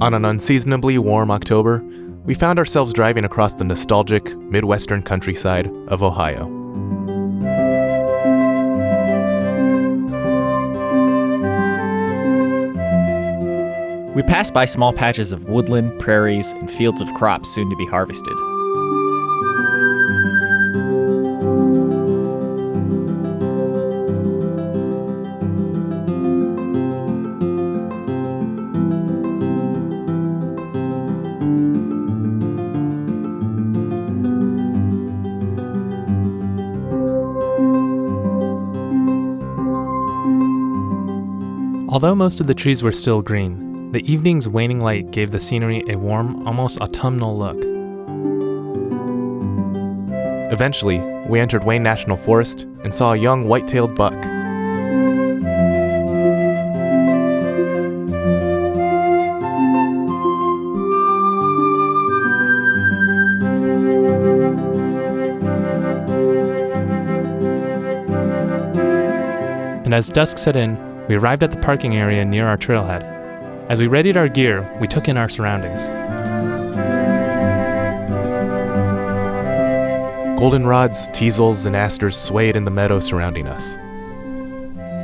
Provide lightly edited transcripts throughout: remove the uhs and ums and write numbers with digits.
On an unseasonably warm October, we found ourselves driving across the nostalgic Midwestern countryside of Ohio. We passed by small patches of woodland, prairies, and fields of crops soon to be harvested. Although most of the trees were still green, the evening's waning light gave the scenery a warm, almost autumnal look. Eventually, we entered Wayne National Forest and saw a young white-tailed buck. And as dusk set in, we arrived at the parking area near our trailhead. As we readied our gear, we took in our surroundings. Goldenrods, teasels, and asters swayed in the meadow surrounding us.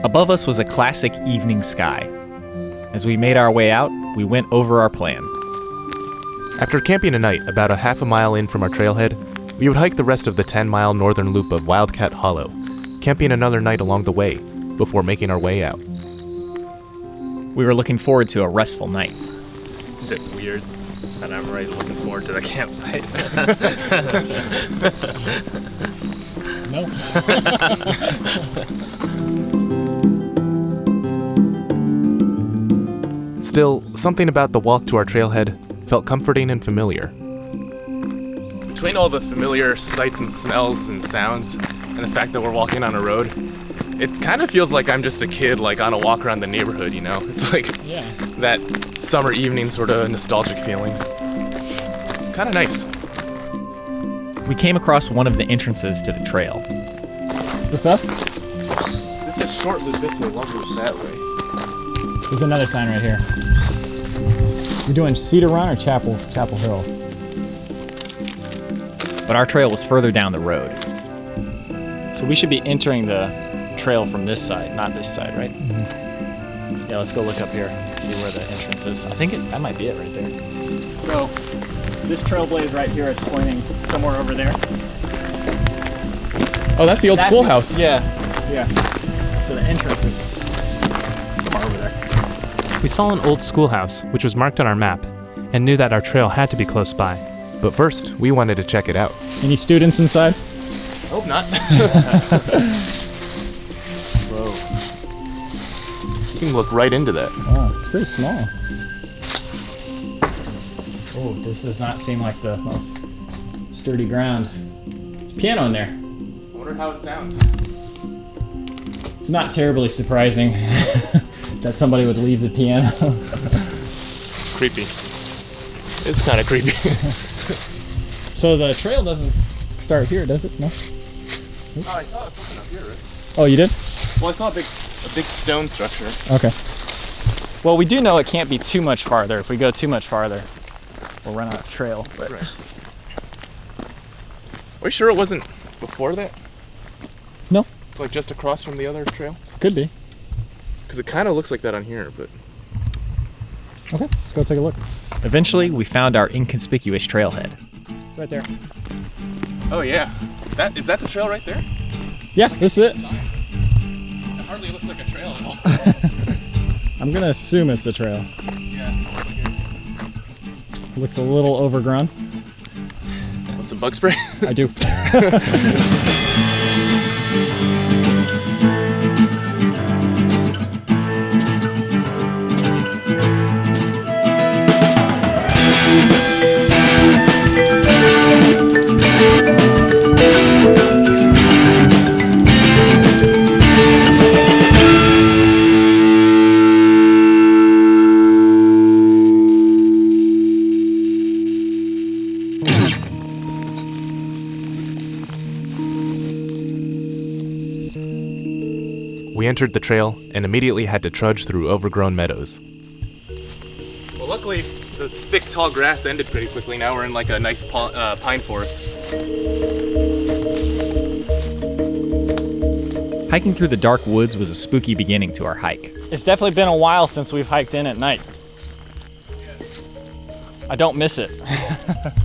Above us was a classic evening sky. As we made our way out, we went over our plan. After camping a night about a half a mile in from our trailhead, we would hike the rest of the 10-mile northern loop of Wildcat Hollow, camping another night along the way before making our way out. We were looking forward to a restful night. Is it weird that I'm already looking forward to the campsite? No. Still, something about the walk to our trailhead felt comforting and familiar. Between all the familiar sights and smells and sounds, and the fact that we're walking on a road, it kind of feels like I'm just a kid, like on a walk around the neighborhood, you know? It's like that summer evening sort of nostalgic feeling. It's kind of nice. We came across one of the entrances to the trail. Is this us? This is short loop this way, long loop that way. There's another sign right here. We're doing Cedar Run or Chapel Hill? But our trail was further down the road. So we should be entering the trail from this side, not this side, right? Mm-hmm. Yeah, let's go look up here and see where the entrance is. I think that might be it right there. So this trailblaze right here is pointing somewhere over there. Oh, that's the old schoolhouse. Yeah. So the entrance is somewhere over there. We saw an old schoolhouse, which was marked on our map, and knew that our trail had to be close by. But first, we wanted to check it out. Any students inside? Hope not. Whoa. You can look right into that. Oh, it's pretty small. Oh, this does not seem like the most sturdy ground. There's a piano in there. I wonder how it sounds. It's not terribly surprising that somebody would leave the piano. Creepy. It's kind of creepy. So the trail doesn't start here, does it? No? Oh, I saw it something up here, right? Oh, you did? Well, it's not a big stone structure. Okay. Well, we do know it can't be too much farther. If we go too much farther, we'll run out of trail. But Right. Are you sure it wasn't before that? No. Like just across from the other trail? Could be. Because it kind of looks like that on here, but... Okay, let's go take a look. Eventually, we found our inconspicuous trailhead. Right there. Oh yeah. Is that the trail right there? Yeah, this is it. It hardly looks like a trail at all. I'm gonna assume it's a trail. Yeah. Looks a little overgrown. Want some bug spray? I do. We entered the trail and immediately had to trudge through overgrown meadows. Well, luckily, The thick, tall grass ended pretty quickly. Now we're in like a nice pine forest. Hiking through the dark woods was a spooky beginning to our hike. It's definitely been a while since we've hiked in at night. I don't miss it.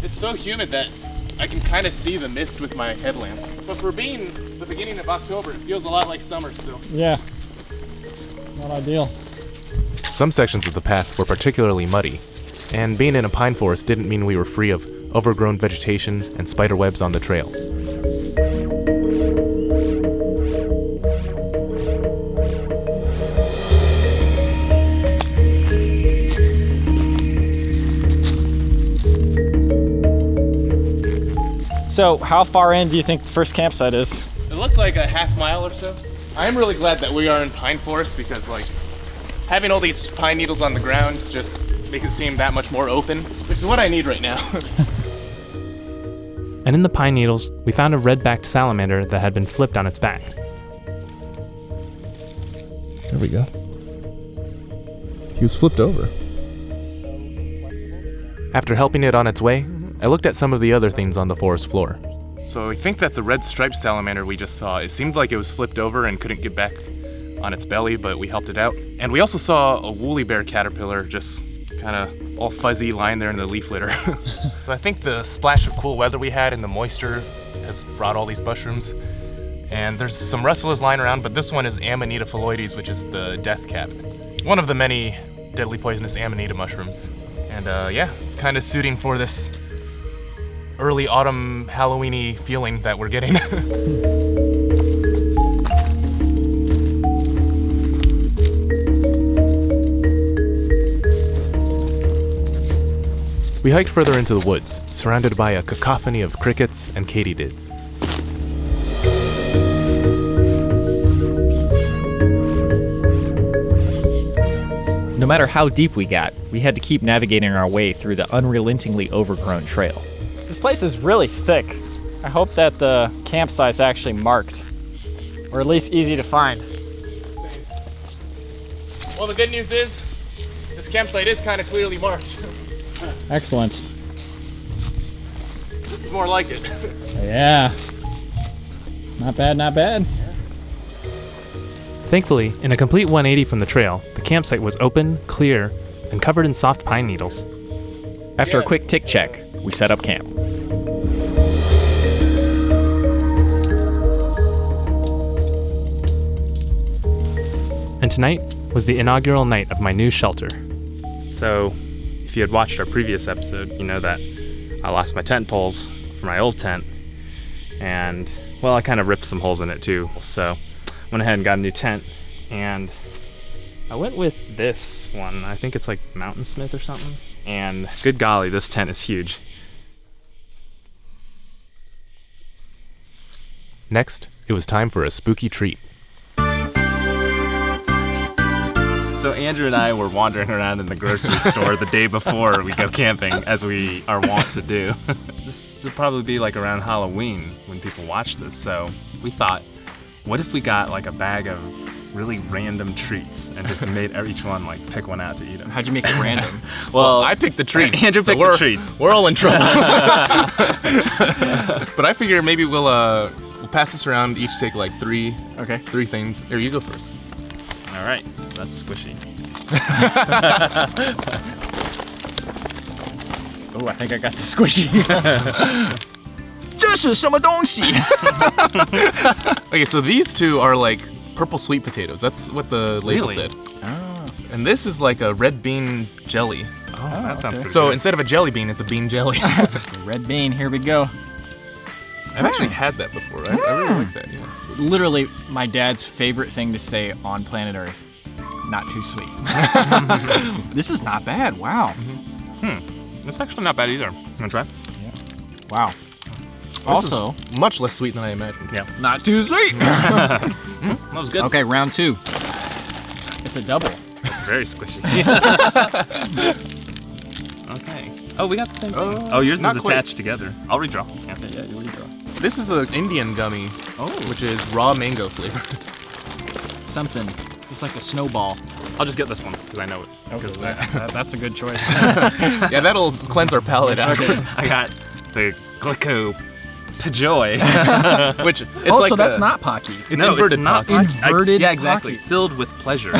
It's so humid that I can kind of see the mist with my headlamp. But for being the beginning of October, it feels a lot like summer still. Yeah, not ideal. Some sections of the path were particularly muddy, and being in a pine forest didn't mean we were free of overgrown vegetation and spider webs on the trail. So how far in do you think the first campsite is? It looked like a half mile or so. I am really glad that we are in pine forest because like having all these pine needles on the ground just make it seem that much more open, which is what I need right now. And in the pine needles, we found a red-backed salamander that had been flipped on its back. There we go. He was flipped over. After helping it on its way, I looked at some of the other things on the forest floor. So I think that's a red striped salamander we just saw. It seemed like it was flipped over and couldn't get back on its belly, but we helped it out. And we also saw a woolly bear caterpillar just kind of all fuzzy lying there in the leaf litter. So I think the splash of cool weather we had and the moisture has brought all these mushrooms. And there's some russulas lying around, but this one is Amanita phalloides, which is the death cap. One of the many deadly poisonous Amanita mushrooms. And yeah, it's kind of suiting for this early autumn Halloween-y feeling that we're getting. We hiked further into the woods, surrounded by a cacophony of crickets and katydids. No matter how deep we got, we had to keep navigating our way through the unrelentingly overgrown trail. This place is really thick. I hope that the campsite's actually marked, or at least easy to find. Well, the good news is, this campsite is kind of clearly marked. Excellent. This is more like it. Yeah. Not bad, not bad. Thankfully, in a complete 180 from the trail, the campsite was open, clear, and covered in soft pine needles. After a quick tick check, we set up camp. And tonight was the inaugural night of my new shelter. So, if you had watched our previous episode, you know that I lost my tent poles for my old tent, and, well, I kind of ripped some holes in it too. So, went ahead and got a new tent, and I went with this one. I think it's like Mountain Smith or something. And good golly, this tent is huge. Next, it was time for a spooky treat. So Andrew and I were wandering around in the grocery store the day before we go camping, as we are wont to do. This would probably be like around Halloween when people watch this, so we thought, what if we got like a bag of really random treats and just made each one like pick one out to eat them? How'd you make it random? Well, I picked the treats. Andrew so picked the treats. We're all in trouble. But I figure maybe we'll pass this around, each take like three things. Here, you go first. All right, that's squishy. Oh, I think I got the squishy. Okay, so these two are like purple sweet potatoes. That's what the label Really? said. Oh. And this is like a red bean jelly. Oh, that sounds pretty So good. instead of a jelly bean, it's a bean jelly. Red bean, here we go. I've actually had that before. I really like that, yeah. Literally my dad's favorite thing to say on planet Earth. Not too sweet. This is not bad, wow. It's actually not bad either. Wanna try? Wow. Also, Much less sweet than I imagined. Yeah. not too sweet. That was good. Okay, round two. It's a double. It's very squishy. Okay. Oh, we got the same thing. Oh, yours is not quite. attached together. I'll redraw. Yeah. Yeah, you redraw. This is an Indian gummy, which is raw mango flavored. Something. It's like a snowball. I'll just get this one because I know it. Okay, that's a good choice. Yeah, that'll cleanse our palate out. Okay. I got the Glico Pajoy. Which it's so that's not Pocky. It's inverted it's not Pocky. Inverted yeah, exactly. Pocky. Filled with pleasure.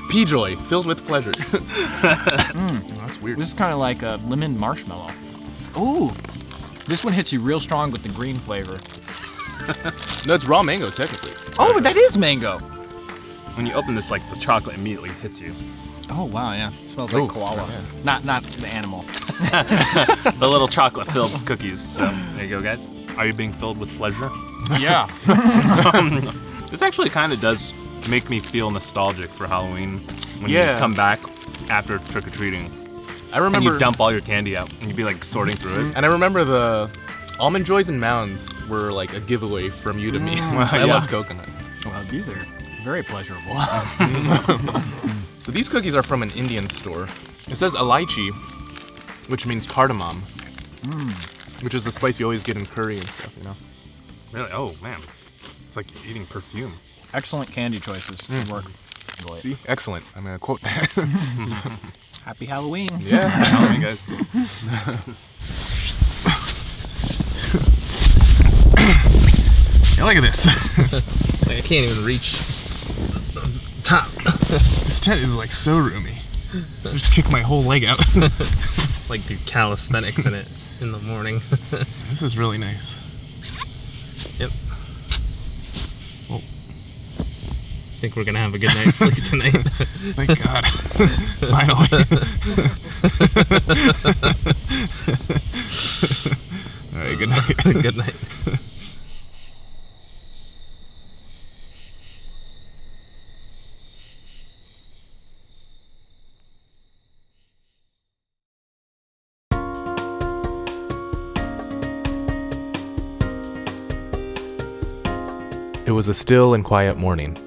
P-Joy, filled with pleasure. Oh, that's weird. This is kind of like a lemon marshmallow. Ooh, this one hits you real strong with the green flavor. No, it's raw mango, technically. Oh, but that is mango. When you open this, like the chocolate immediately hits you. Oh wow, yeah. It smells like koala. yeah. Not the animal. The little chocolate-filled cookies. So there you go, guys. Are you being filled with pleasure? Yeah. This actually kind of does make me feel nostalgic for Halloween when you Yeah. come back after trick-or-treating I remember. and you dump all your candy out and you'd be like sorting through it. And I remember the Almond Joys and Mounds were like a giveaway from you to me. I yeah. love coconut. Well, these are very pleasurable. So these cookies are from an Indian store. It says elaichi, which means cardamom, which is the spice you always get in curry and stuff, you know? Really? Oh, man. It's like eating perfume. Excellent candy choices. Good work. Enjoy it. See? Excellent. I'm going to quote that. Happy Halloween. Yeah. Halloween, guys. Yeah, look at this. Like, I can't even reach top. This tent is like so roomy. I just kick my whole leg out. Like do calisthenics in it in the morning. This is really nice. Yep. Well, I think we're gonna have a good night's sleep tonight. Thank God. Finally. All right, good night. Good night. It was a still and quiet morning.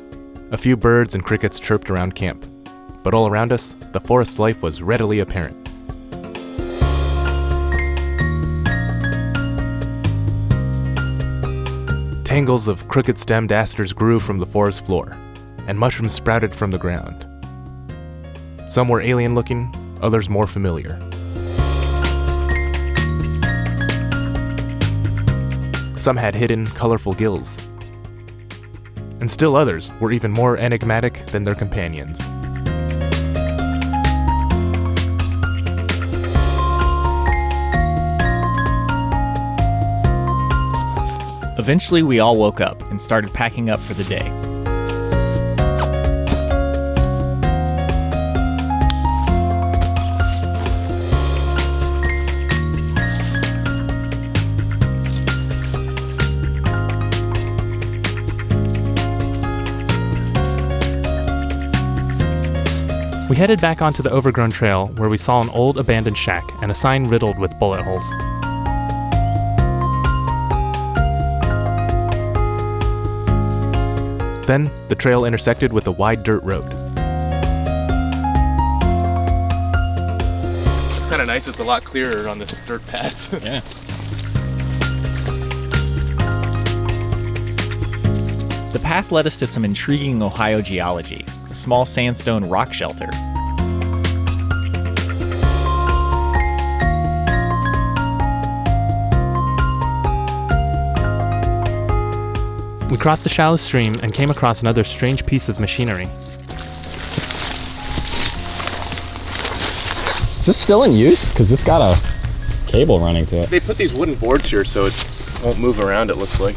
A few birds and crickets chirped around camp, but all around us, the forest life was readily apparent. Tangles of crooked-stemmed asters grew from the forest floor, and mushrooms sprouted from the ground. Some were alien-looking, others more familiar. Some had hidden, colorful gills. And still others were even more enigmatic than their companions. Eventually, we all woke up and started packing up for the day. We headed back onto the overgrown trail where we saw an old abandoned shack and a sign riddled with bullet holes. Then, the trail intersected with a wide dirt road. It's kind of nice. It's a lot clearer on this dirt path. Yeah. The path led us to some intriguing Ohio geology, a small sandstone rock shelter. We crossed a shallow stream and came across another strange piece of machinery. Is this still in use? Because it's got a cable running to it. They put these wooden boards here so it won't move around, it looks like.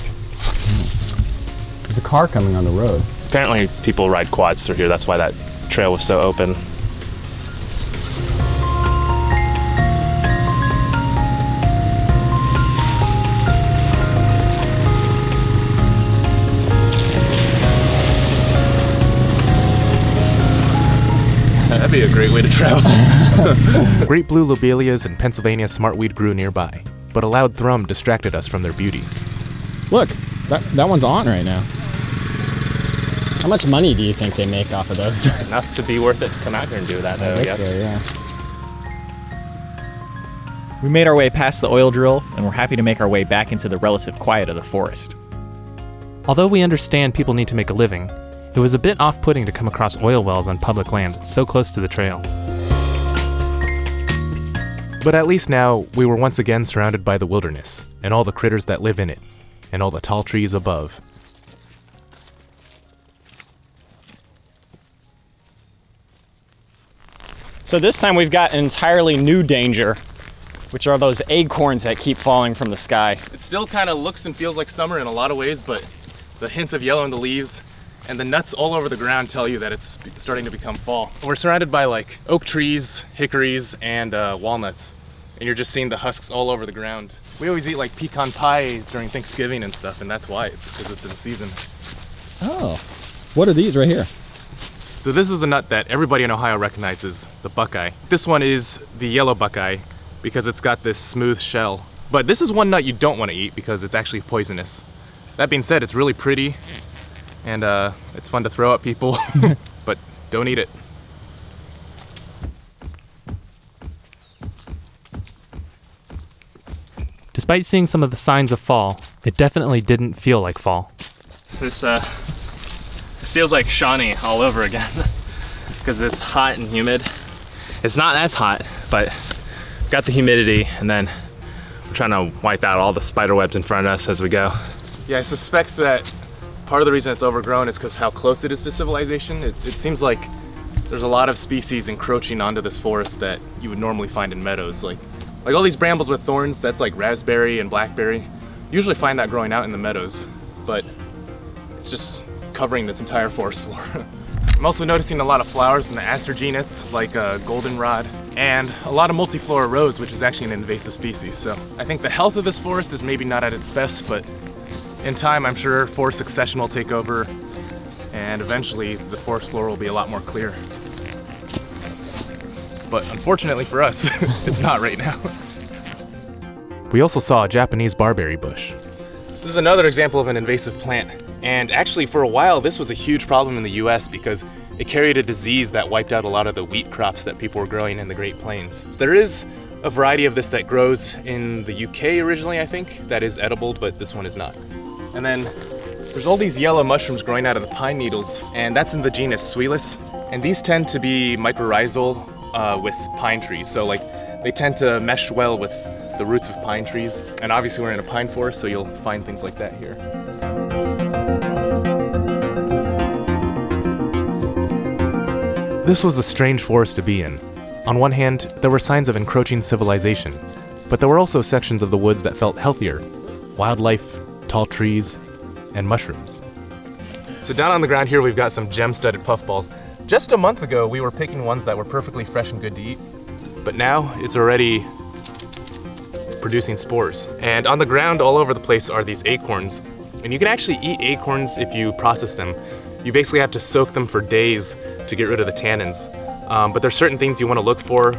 There's a car coming on the road. Apparently people ride quads through here. That's why that trail was so open. That'd be a great way to travel. Great blue lobelias and Pennsylvania smartweed grew nearby, but a loud thrum distracted us from their beauty. Look, that one's on right now. How much money do you think they make off of those? Enough to be worth it to come out here and do that, though, I guess. So, yeah. We made our way past the oil drill and were happy to make our way back into the relative quiet of the forest. Although we understand people need to make a living, it was a bit off-putting to come across oil wells on public land so close to the trail. But at least now, we were once again surrounded by the wilderness, and all the critters that live in it, and all the tall trees above. So this time we've got an entirely new danger, which are those acorns that keep falling from the sky. It still kind of looks and feels like summer in a lot of ways, but the hints of yellow in the leaves and the nuts all over the ground tell you that it's starting to become fall. We're surrounded by like oak trees, hickories, and walnuts, and you're just seeing the husks all over the ground. We always eat like pecan pie during Thanksgiving and stuff, and that's why, it's because it's in season. Oh, what are these right here? So this is a nut that everybody in Ohio recognizes, the buckeye. This one is the yellow buckeye because it's got this smooth shell. But this is one nut you don't want to eat because it's actually poisonous. That being said, it's really pretty and it's fun to throw at people, but don't eat it. Despite seeing some of the signs of fall, it definitely didn't feel like fall. This feels like Shawnee all over again because it's hot and humid. It's not as hot, but got the humidity, and then we're trying to wipe out all the spider webs in front of us as we go. Yeah, I suspect that part of the reason it's overgrown is because how close it is to civilization. It seems like there's a lot of species encroaching onto this forest that you would normally find in meadows. Like all these brambles with thorns, that's like raspberry and blackberry. You usually find that growing out in the meadows, but it's just covering this entire forest floor. I'm also noticing a lot of flowers in the aster genus, like goldenrod, and a lot of multiflora rose, which is actually an invasive species. So I think the health of this forest is maybe not at its best, but in time I'm sure forest succession will take over, and eventually the forest floor will be a lot more clear. But unfortunately for us, it's not right now. We also saw a Japanese barberry bush. This is another example of an invasive plant. And actually, for a while, this was a huge problem in the US because it carried a disease that wiped out a lot of the wheat crops that people were growing in the Great Plains. There is a variety of this that grows in the UK originally, I think, that is edible, but this one is not. And then there's all these yellow mushrooms growing out of the pine needles, and that's in the genus Suilus. And these tend to be mycorrhizal with pine trees. So like they tend to mesh well with the roots of pine trees. And obviously we're in a pine forest, so you'll find things like that here. This was a strange forest to be in. On one hand, there were signs of encroaching civilization, but there were also sections of the woods that felt healthier. Wildlife, tall trees, and mushrooms. So down on the ground here, we've got some gem-studded puffballs. Just a month ago, we were picking ones that were perfectly fresh and good to eat, but now it's already producing spores. And on the ground all over the place are these acorns. And you can actually eat acorns if you process them. You basically have to soak them for days to get rid of the tannins. But there's certain things you want to look for.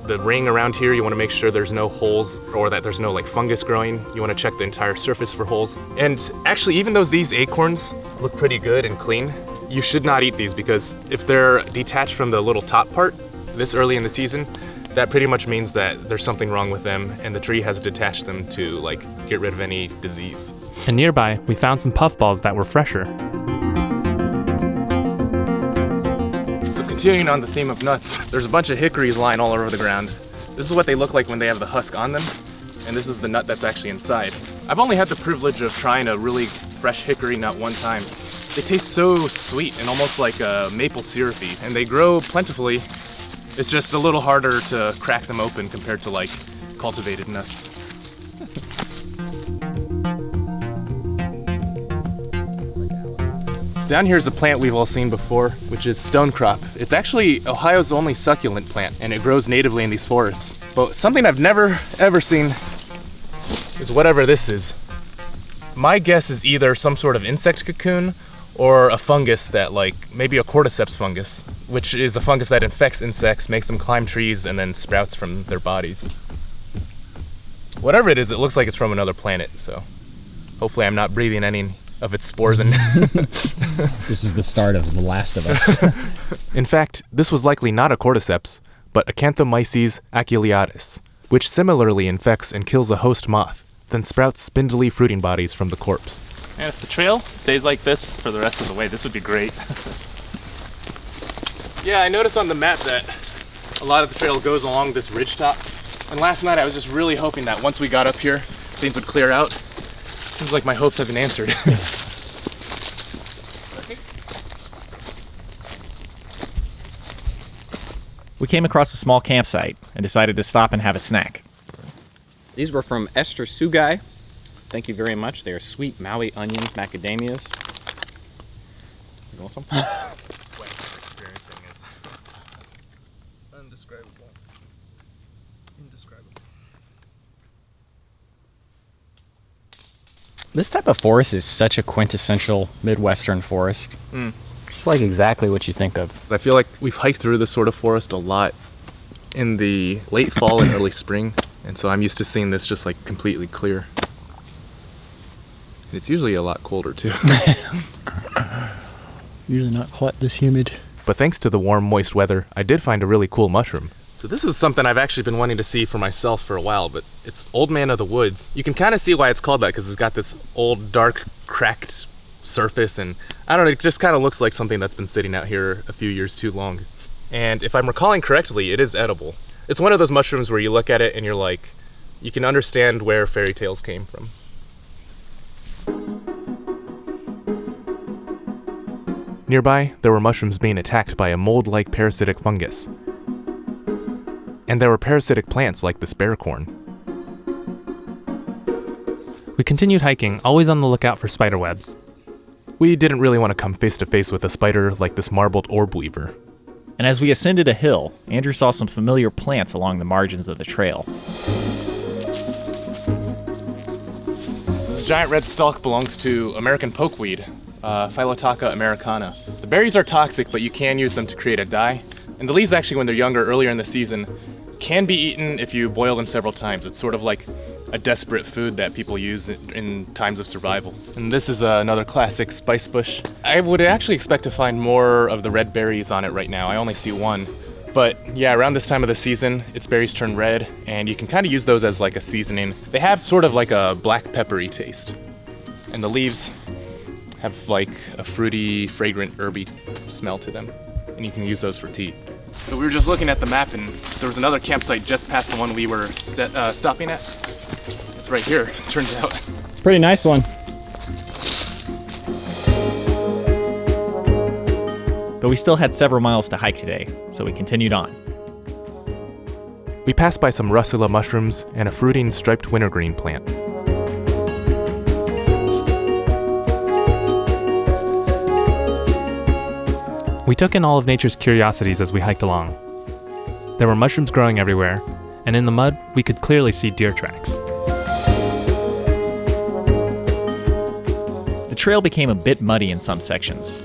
The ring around here, you want to make sure there's no holes or that there's no like fungus growing. You want to check the entire surface for holes. And actually, even though these acorns look pretty good and clean, you should not eat these because if they're detached from the little top part this early in the season, that pretty much means that there's something wrong with them and the tree has detached them to like get rid of any disease. And nearby, we found some puffballs that were fresher. So continuing on the theme of nuts, there's a bunch of hickories lying all over the ground. This is what they look like when they have the husk on them, and this is the nut that's actually inside. I've only had the privilege of trying a really fresh hickory nut one time. They taste so sweet and almost like maple syrupy, and they grow plentifully. It's just a little harder to crack them open compared to like cultivated nuts. Down here is a plant we've all seen before, which is stonecrop. It's actually Ohio's only succulent plant, and it grows natively in these forests. But something I've never ever seen is whatever this is. My guess is either some sort of insect cocoon or a fungus that like, maybe a cordyceps fungus, which is a fungus that infects insects, makes them climb trees, and then sprouts from their bodies. Whatever it is, it looks like it's from another planet, so hopefully I'm not breathing any of its spores in. This is the start of The Last of Us. In fact, this was likely not a cordyceps, but Acanthamyces aculeatus, which similarly infects and kills a host moth, then sprouts spindly fruiting bodies from the corpse. And if the trail stays like this for the rest of the way, this would be great. Yeah, I noticed on the map that a lot of the trail goes along this ridgetop. And last night I was just really hoping that once we got up here, things would clear out. Seems like my hopes have been answered. We came across a small campsite and decided to stop and have a snack. These were from Esther Sugai. Thank you very much. They are sweet Maui onions, macadamias. You want some? What I'm experiencing is indescribable. This type of forest is such a quintessential Midwestern forest. It's like exactly what you think of. I feel like we've hiked through this sort of forest a lot in the late fall and early spring, and so I'm used to seeing this just like completely clear. It's usually a lot colder too. Usually not quite this humid. But thanks to the warm, moist weather, I did find a really cool mushroom. So this is something I've actually been wanting to see for myself for a while, but it's Old Man of the Woods. You can kind of see why it's called that because it's got this old, dark, cracked surface, and I don't know, it just kind of looks like something that's been sitting out here a few years too long. And if I'm recalling correctly, it is edible. It's one of those mushrooms where you look at it and you're like, you can understand where fairy tales came from. Nearby, there were mushrooms being attacked by a mold-like parasitic fungus. And there were parasitic plants like this bearcorn. We continued hiking, always on the lookout for spider webs. We didn't really want to come face to face with a spider like this marbled Orbweaver. And as we ascended a hill, Andrew saw some familiar plants along the margins of the trail. This giant red stalk belongs to American pokeweed, Phyllotaca americana. The berries are toxic, but you can use them to create a dye. And the leaves actually, when they're younger, earlier in the season, can be eaten if you boil them several times. It's sort of like a desperate food that people use in times of survival. And this is another classic spice bush. I would actually expect to find more of the red berries on it right now. I only see one. But yeah, around this time of the season, its berries turn red, and you can kind of use those as like a seasoning. They have sort of like a black peppery taste. And the leaves have like a fruity, fragrant, herby smell to them. And you can use those for tea. So we were just looking at the map, and there was another campsite just past the one we were stopping at. It's right here, it turns out. It's a pretty nice one. But we still had several miles to hike today, so we continued on. We passed by some Russula mushrooms and a fruiting striped wintergreen plant. We took in all of nature's curiosities as we hiked along. There were mushrooms growing everywhere, and in the mud, we could clearly see deer tracks. The trail became a bit muddy in some sections.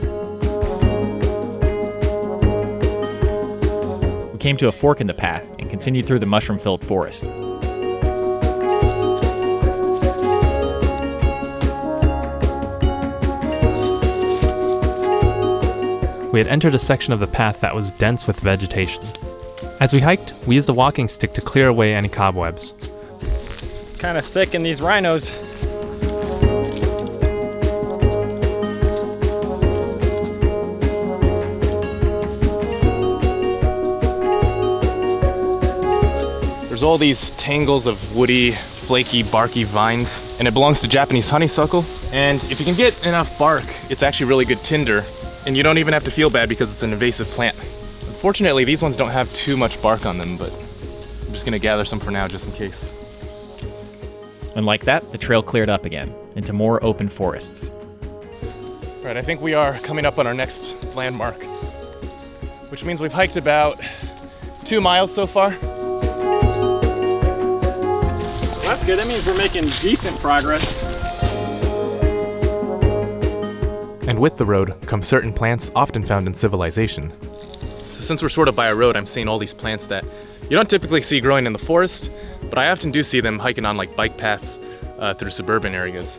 We came to a fork in the path and continued through the mushroom-filled forest. We had entered a section of the path that was dense with vegetation. As we hiked, we used a walking stick to clear away any cobwebs. Kind of thick in these rhinos. There's all these tangles of woody, flaky, barky vines, and it belongs to Japanese honeysuckle. And if you can get enough bark, it's actually really good tinder. And you don't even have to feel bad because it's an invasive plant. Unfortunately, these ones don't have too much bark on them, but I'm just gonna gather some for now just in case. And like that, the trail cleared up again, into more open forests. All right, I think we are coming up on our next landmark, which means we've hiked about 2 miles so far. Well, that's good. That means we're making decent progress. And with the road come certain plants often found in civilization. So since we're sort of by a road, I'm seeing all these plants that you don't typically see growing in the forest, but I often do see them hiking on like bike paths through suburban areas.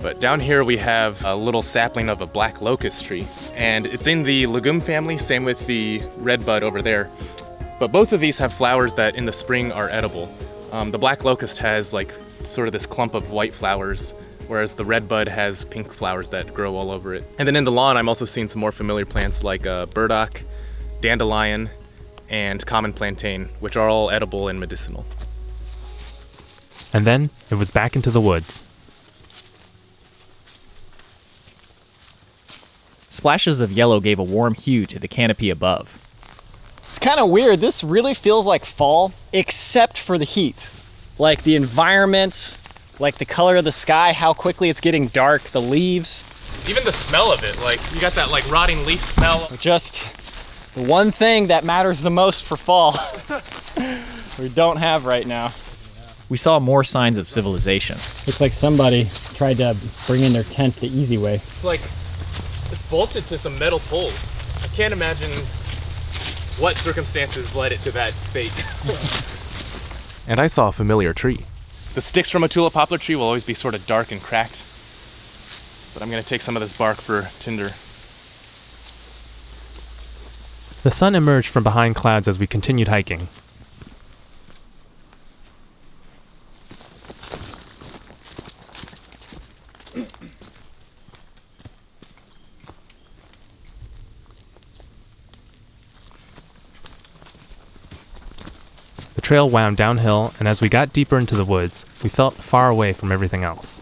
But down here we have a little sapling of a black locust tree, and it's in the legume family, same with the redbud over there. But both of these have flowers that in the spring are edible. The black locust has like sort of this clump of white flowers whereas the redbud has pink flowers that grow all over it. And then in the lawn, I'm also seeing some more familiar plants like burdock, dandelion, and common plantain, which are all edible and medicinal. And then it was back into the woods. Splashes of yellow gave a warm hue to the canopy above. It's kind of weird. This really feels like fall, except for the heat. Like the environment, like the color of the sky, how quickly it's getting dark, the leaves. Even the smell of it, like you got that like rotting leaf smell. Just the one thing that matters the most for fall we don't have right now. We saw more signs of civilization. Looks like somebody tried to bring in their tent the easy way. It's like it's bolted to some metal poles. I can't imagine what circumstances led it to that fate. And I saw a familiar tree. The sticks from a tulip poplar tree will always be sort of dark and cracked. But I'm gonna take some of this bark for tinder. The sun emerged from behind clouds as we continued hiking. The trail wound downhill, and as we got deeper into the woods, we felt far away from everything else.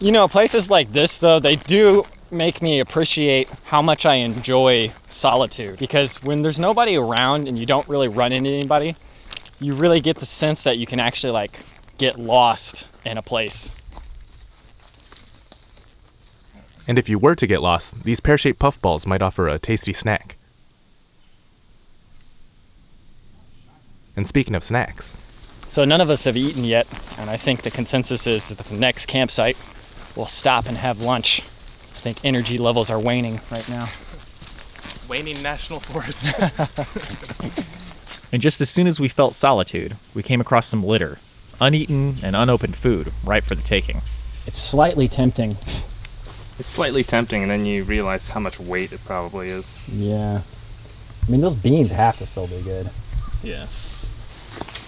You know, places like this, though, they do make me appreciate how much I enjoy solitude. Because when there's nobody around and you don't really run into anybody, you really get the sense that you can actually, like, get lost in a place. And if you were to get lost, these pear-shaped puffballs might offer a tasty snack. And speaking of snacks... So none of us have eaten yet, and I think the consensus is that the next campsite we'll stop and have lunch. I think energy levels are waning right now. Waning national forest. And just as soon as we felt solitude, we came across some litter, uneaten and unopened food, ripe for the taking. It's slightly tempting. It's slightly tempting, and then you realize how much weight it probably is. Yeah. I mean, those beans have to still be good. Yeah.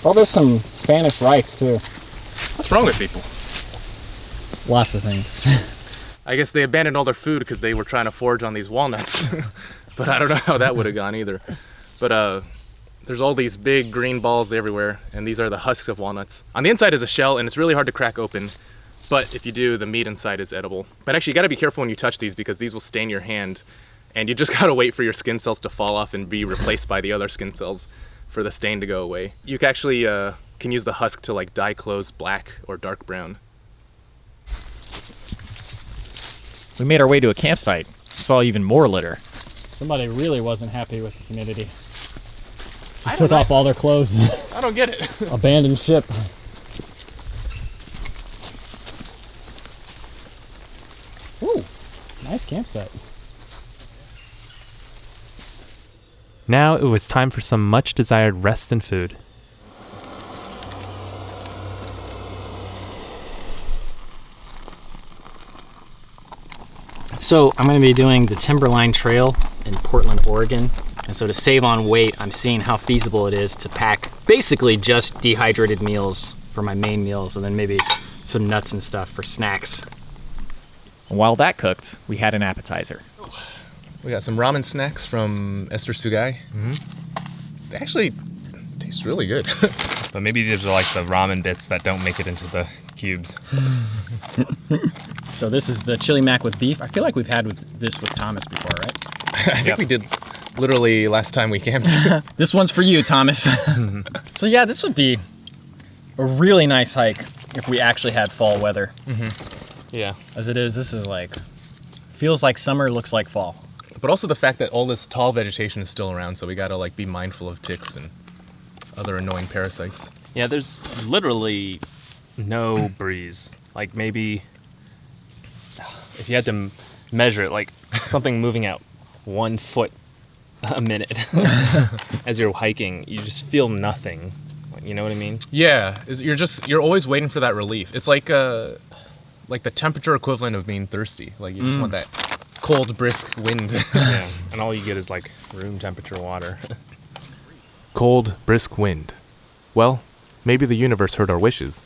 Oh, there's some Spanish rice, too. What's wrong with people? Lots of things. I guess they abandoned all their food because they were trying to forage on these walnuts. But I don't know how that would have gone either. But there's all these big green balls everywhere, and these are the husks of walnuts. On the inside is a shell, and it's really hard to crack open. But if you do, the meat inside is edible. But actually, you gotta be careful when you touch these because these will stain your hand. And you just gotta wait for your skin cells to fall off and be replaced by the other skin cells for the stain to go away. You can actually can use the husk to like dye clothes black or dark brown. We made our way to a campsite, saw even more litter. Somebody really wasn't happy with the humidity. They took off all their clothes. I don't get it. Abandoned ship. Ooh, nice campsite. Now it was time for some much-desired rest and food. So I'm going to be doing the Timberline Trail in Portland, Oregon. And so to save on weight, I'm seeing how feasible it is to pack basically just dehydrated meals for my main meals and then maybe some nuts and stuff for snacks. And while that cooked, we had an appetizer. We got some ramen snacks from Esther Sugai. Mm-hmm. They actually taste really good. But maybe these are like the ramen bits that don't make it into the cubes. So this is the chili mac with beef. I feel like we've had this with Thomas before, right? I think we did literally last time we camped. This one's for you, Thomas. So yeah, this would be a really nice hike if we actually had fall weather. Mm-hmm. Yeah. As it is, this is like, feels like summer, looks like fall. But also the fact that all this tall vegetation is still around, so we gotta like be mindful of ticks and other annoying parasites. Yeah, there's literally no breeze. Like maybe if you had to measure it, like something moving out 1 foot a minute as you're hiking, you just feel nothing. You know what I mean? Yeah, you're always waiting for that relief. It's like the temperature equivalent of being thirsty. Like you just want that cold, brisk wind. Yeah, and all you get is like room temperature water. Cold, brisk wind. Well, maybe the universe heard our wishes.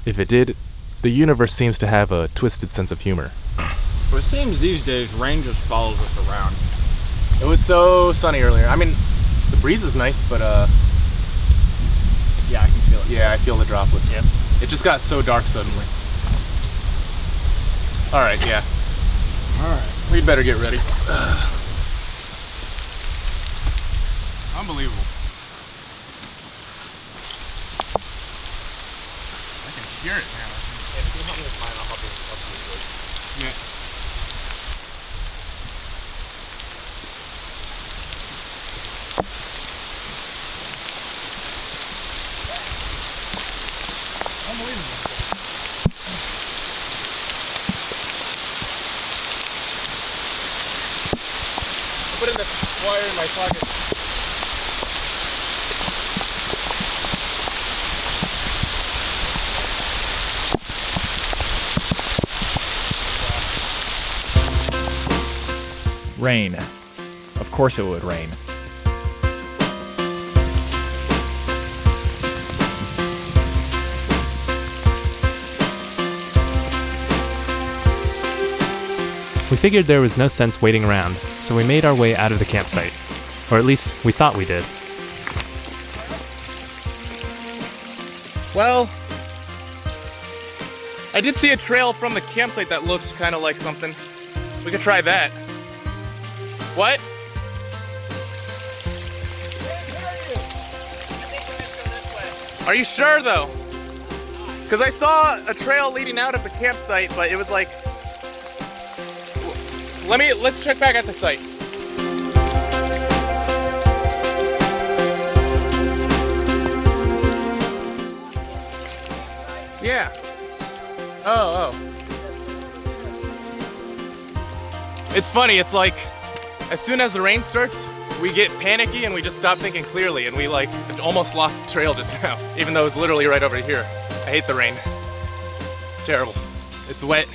If it did, the universe seems to have a twisted sense of humor. Well, it seems these days rain just follows us around. It was so sunny earlier. I mean, the breeze is nice, but Yeah, I can feel it. yeah, I feel the droplets. Yep. It just got so dark suddenly. All right, yeah. All right. We'd better get ready. Unbelievable. I can hear it now. If you help me with mine, I'll help you with Yeah. Put in this wire in my pocket. Rain. Of course it would rain. We figured there was no sense waiting around, so we made our way out of the campsite. Or at least, we thought we did. Well, I did see a trail from the campsite that looked kind of like something. We could try that. What? Are you sure though? Because I saw a trail leading out of the campsite, but it was like... Let's check back at the site. Yeah. Oh. It's funny, it's like, as soon as the rain starts, we get panicky and we just stop thinking clearly, and we like almost lost the trail just now, even though it was literally right over here. I hate the rain. It's terrible. It's wet,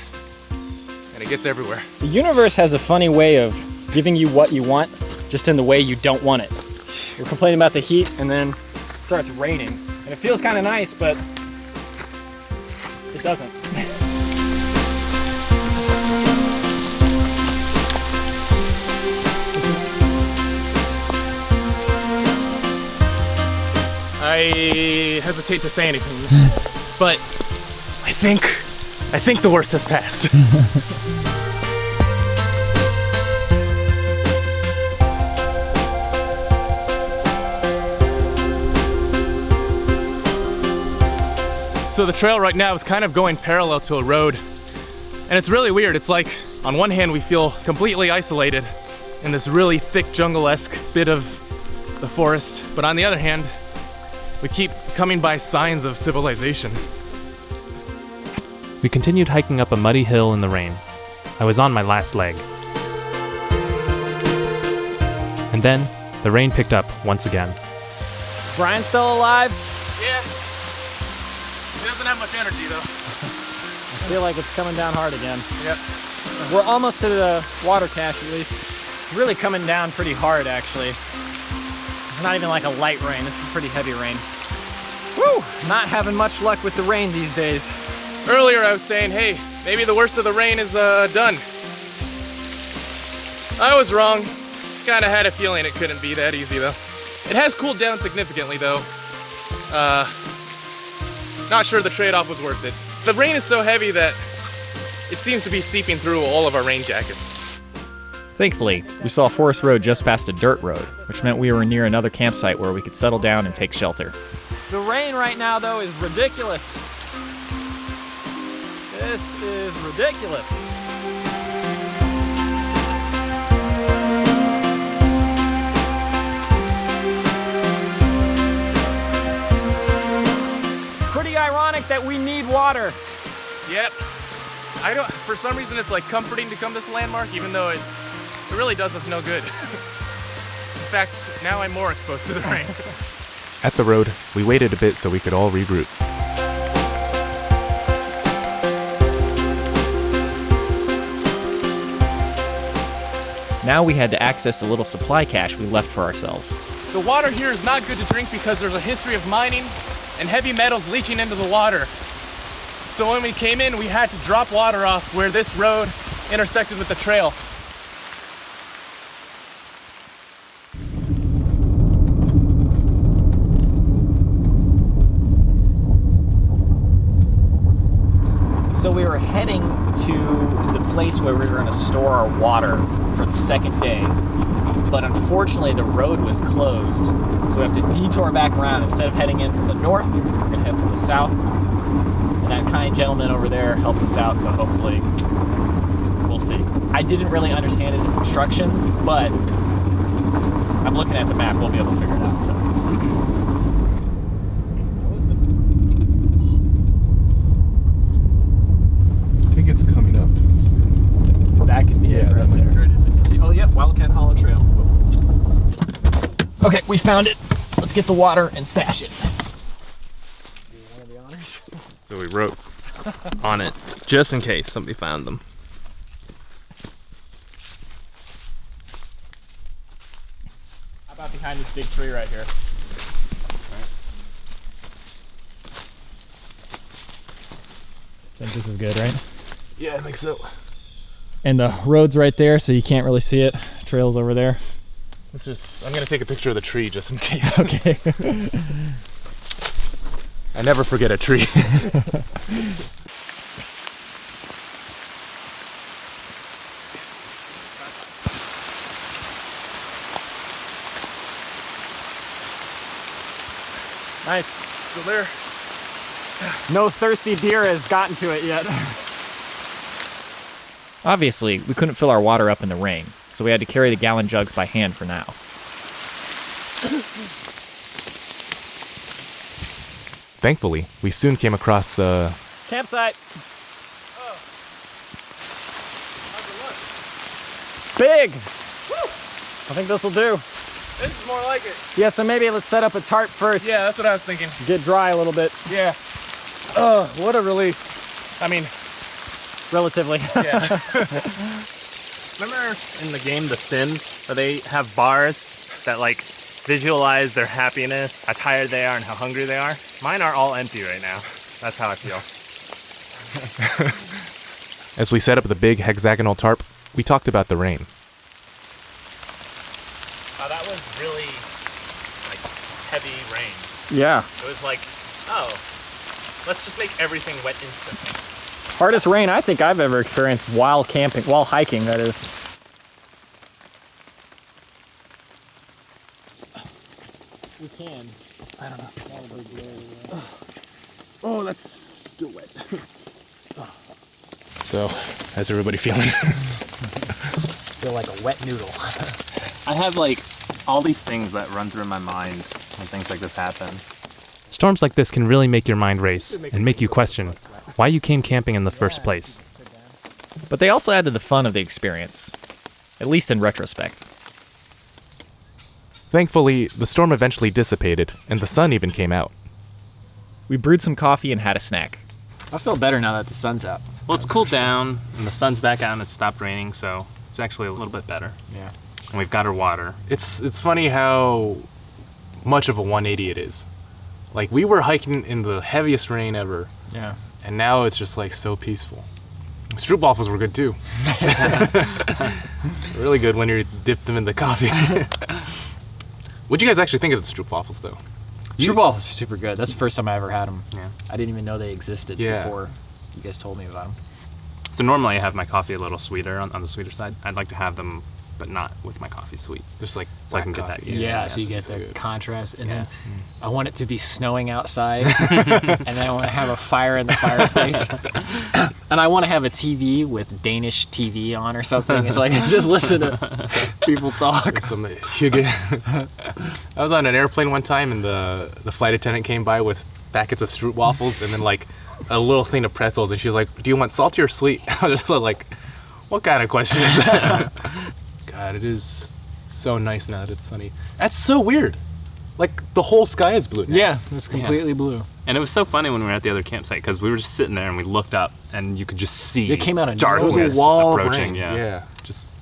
and it gets everywhere. The universe has a funny way of giving you what you want, just in the way you don't want it. You're complaining about the heat, and then it starts raining. And it feels kind of nice, but it doesn't. I hesitate to say anything, but I think the worst has passed. So the trail right now is kind of going parallel to a road, and it's really weird. It's like, on one hand, we feel completely isolated in this really thick jungle-esque bit of the forest, but on the other hand, we keep coming by signs of civilization. We continued hiking up a muddy hill in the rain. I was on my last leg. And then, the rain picked up once again. Brian still alive? Yeah. He doesn't have much energy though. I feel like it's coming down hard again. Yep. We're almost to the water cache at least. It's really coming down pretty hard actually. It's not even like a light rain, this is pretty heavy rain. Woo! Not having much luck with the rain these days. Earlier I was saying, hey, maybe the worst of the rain is done. I was wrong. Kinda had a feeling it couldn't be that easy though. It has cooled down significantly though. Not sure the trade-off was worth it. The rain is so heavy that it seems to be seeping through all of our rain jackets. Thankfully, we saw a forest road just past a dirt road, which meant we were near another campsite where we could settle down and take shelter. The rain right now though is ridiculous. This is ridiculous. Pretty ironic that we need water. Yep. For some reason it's like comforting to come to this landmark, even though it really does us no good. In fact, now I'm more exposed to the rain. At the road, we waited a bit so we could all regroup. Now we had to access a little supply cache we left for ourselves. The water here is not good to drink because there's a history of mining and heavy metals leaching into the water. So when we came in, we had to drop water off where this road intersected with the trail. So we were heading to the place where we were going to store our water for the second day, but unfortunately the road was closed, so we have to detour back around. Instead of heading in from the north, we're going to head from the south, and that kind gentleman over there helped us out, so hopefully we'll see. I didn't really understand his instructions, but I'm looking at the map, we'll be able to figure it out. So. I think it's coming up. Back in the Yeah, right there. There it is. Oh, yep, Wildcat Hollow Trail. Okay, we found it. Let's get the water and stash it. So we wrote on it just in case somebody found them. How about behind this big tree right here? I think this is good, right? Yeah, I think so. And the road's right there, so you can't really see it. Trail's over there. I'm gonna take a picture of the tree just in case. Okay. I never forget a tree. Nice. So there. No thirsty deer has gotten to it yet. Obviously, we couldn't fill our water up in the rain, so we had to carry the gallon jugs by hand for now. Thankfully, we soon came across Campsite. Big. I think this will do. This is more like it. Yeah, so maybe let's set up a tarp first. Yeah, that's what I was thinking. Get dry a little bit. Yeah. Oh, what a relief. I mean, Relatively. yeah. Remember in the game The Sims, where they have bars that like visualize their happiness, how tired they are and how hungry they are? Mine are all empty right now. That's how I feel. As we set up the big hexagonal tarp, we talked about the rain. Oh, that was really like heavy rain. Yeah. It was like, oh, let's just make everything wet instantly. Hardest rain I think I've ever experienced while camping, while hiking, that is. We can. I don't know. Oh, that's still wet. So, how's everybody feeling? Feel like a wet noodle. I have like all these things that run through my mind when things like this happen. Storms like this can really make your mind race and make you question why you came camping in the first place. But they also add to the fun of the experience, at least in retrospect. Thankfully, the storm eventually dissipated, and the sun even came out. We brewed some coffee and had a snack. I feel better now that the sun's out. Well, it's cooled down and the sun's back out and it's stopped raining, so it's actually a little bit better. Yeah. And we've got our water. It's funny how much of a 180 it is. Like, we were hiking in the heaviest rain ever, Yeah. and now it's just like so peaceful. Stroop Waffles were good too. Really good when you dip them in the coffee. What'd you guys actually think of the Stroop Waffles though? Stroop Waffles are super good. That's the first time I ever had them. Yeah. I didn't even know they existed before you guys told me about them. So normally I have my coffee a little sweeter on the sweeter side. I'd like to have them, but not with my coffee sweet. Just like So I can get black that. coffee. Yeah, so you get so the good. contrast, and Yeah. then I want it to be snowing outside, and then I want to have a fire in the fireplace, and I want to have a TV with Danish TV on or something. It's like just listen to people talk. Some hygge. I was on an airplane one time, and the flight attendant came by with packets of Stroop Waffles and then like a little thing of pretzels, and she was like, "Do you want salty or sweet?" I was just like, "What kind of question is that?" God, it is so nice now that it's sunny. That's so weird. Like the whole sky is blue now. Yeah, it's completely blue. And it was so funny when we were at the other campsite because we were just sitting there and we looked up and you could just see It came out of darkness nowhere. It was a wall of approaching. rain. Yeah. Yeah, just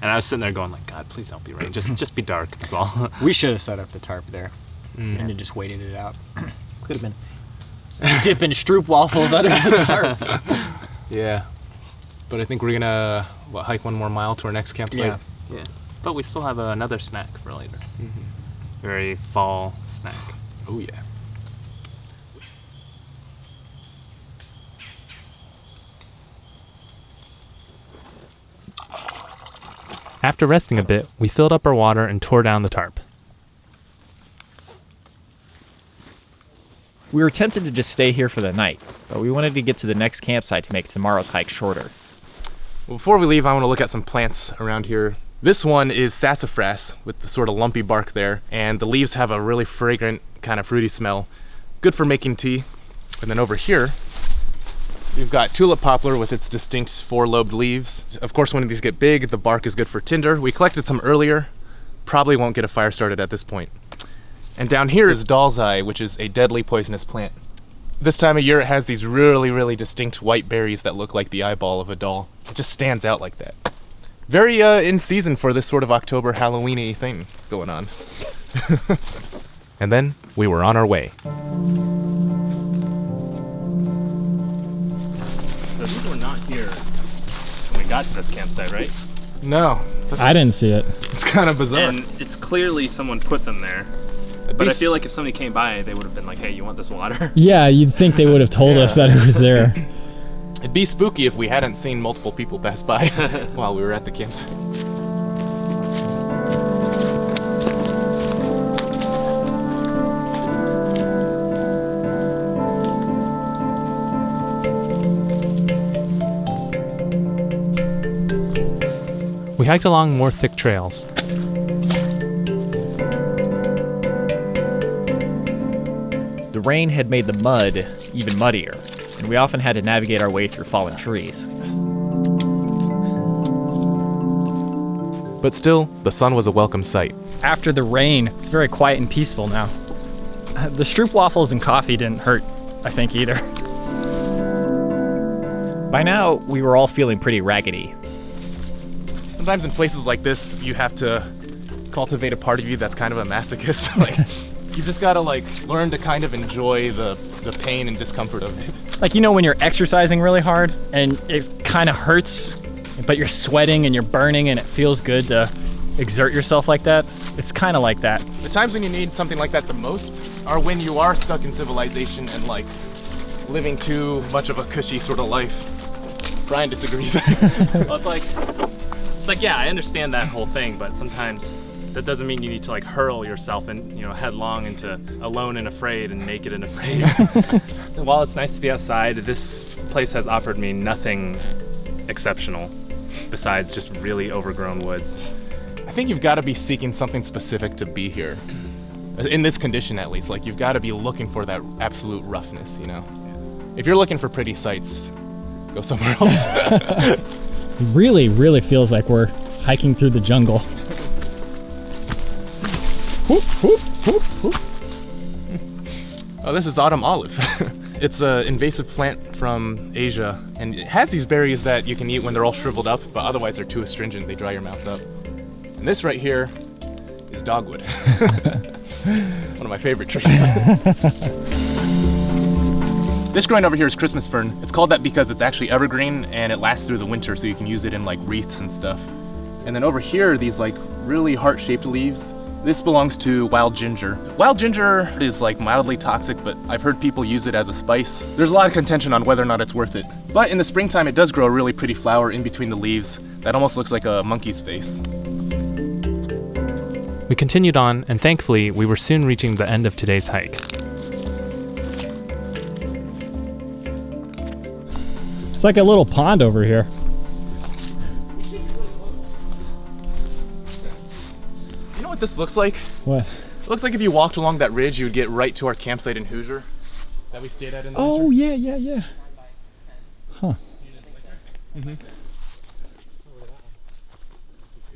And I was sitting there going like, God, please don't be rain. Just be dark. That's all. We should have set up the tarp there and then just waited it out. Could have been dipping Stroop Waffles under the tarp. Yeah. But I think we're gonna hike 1 more mile to our next campsite. Yeah. But we still have another snack for later. Very fall snack. Oh yeah. After resting a bit, we filled up our water and tore down the tarp. We were tempted to just stay here for the night, but we wanted to get to the next campsite to make tomorrow's hike shorter. Well, before we leave, I want to look at some plants around here. This one is sassafras with the sort of lumpy bark there, and the leaves have a really fragrant kind of fruity smell. Good for making tea. And then over here, we've got tulip poplar with its distinct 4-lobed leaves. Of course, when these get big, the bark is good for tinder. We collected some earlier. Probably won't get a fire started at this point. And down here is doll's eye, which is a deadly poisonous plant. This time of year, it has these really, really distinct white berries that look like the eyeball of a doll. It just stands out like that. Very in season for this sort of October Halloween-y thing going on. And then we were on our way. So these were not here when we got to this campsite, right? No. I didn't see it. It's kind of bizarre. And it's clearly someone put them there. But I feel like if somebody came by, they would have been like, hey, you want this water? Yeah, you'd think they would have told us that it was there. It'd be spooky if we hadn't seen multiple people pass by while we were at the campsite. We hiked along more thick trails. The rain had made the mud even muddier, and we often had to navigate our way through fallen trees. But still, the sun was a welcome sight. After the rain, it's very quiet and peaceful now. The Stroop Waffles and coffee didn't hurt, I think, either. By now, we were all feeling pretty raggedy. Sometimes in places like this, you have to cultivate a part of you that's kind of a masochist. Like, you just gotta learn to kind of enjoy the pain and discomfort of it. Like, you know, when you're exercising really hard and it kind of hurts, but you're sweating and you're burning and it feels good to exert yourself like that? It's kind of like that. The times when you need something like that the most are when you are stuck in civilization and living too much of a cushy sort of life. Bryan disagrees. Well, it's like, yeah, I understand that whole thing, but sometimes that doesn't mean you need to hurl yourself and headlong into alone and afraid and naked and afraid. While it's nice to be outside, this place has offered me nothing exceptional besides just really overgrown woods. I think you've got to be seeking something specific to be here. In this condition, at least. You've got to be looking for that absolute roughness, If you're looking for pretty sights, go somewhere else. It really, really feels like we're hiking through the jungle. Whoop, whoop, whoop, whoop. Oh, this is autumn olive. It's an invasive plant from Asia, and it has these berries that you can eat when they're all shriveled up, but otherwise they're too astringent, they dry your mouth up. And this right here is dogwood. One of my favorite trees. This growing over here is Christmas fern. It's called that because it's actually evergreen and it lasts through the winter, so you can use it in wreaths and stuff. And then over here, these really heart-shaped leaves. This belongs to wild ginger. Wild ginger is mildly toxic, but I've heard people use it as a spice. There's a lot of contention on whether or not it's worth it. But in the springtime, it does grow a really pretty flower in between the leaves that almost looks like a monkey's face. We continued on, and thankfully, we were soon reaching the end of today's hike. It's like a little pond over here. You know what this looks like? What? It looks like if you walked along that ridge, you would get right to our campsite in Hoosier that we stayed at in the Oh, winter. yeah. Huh.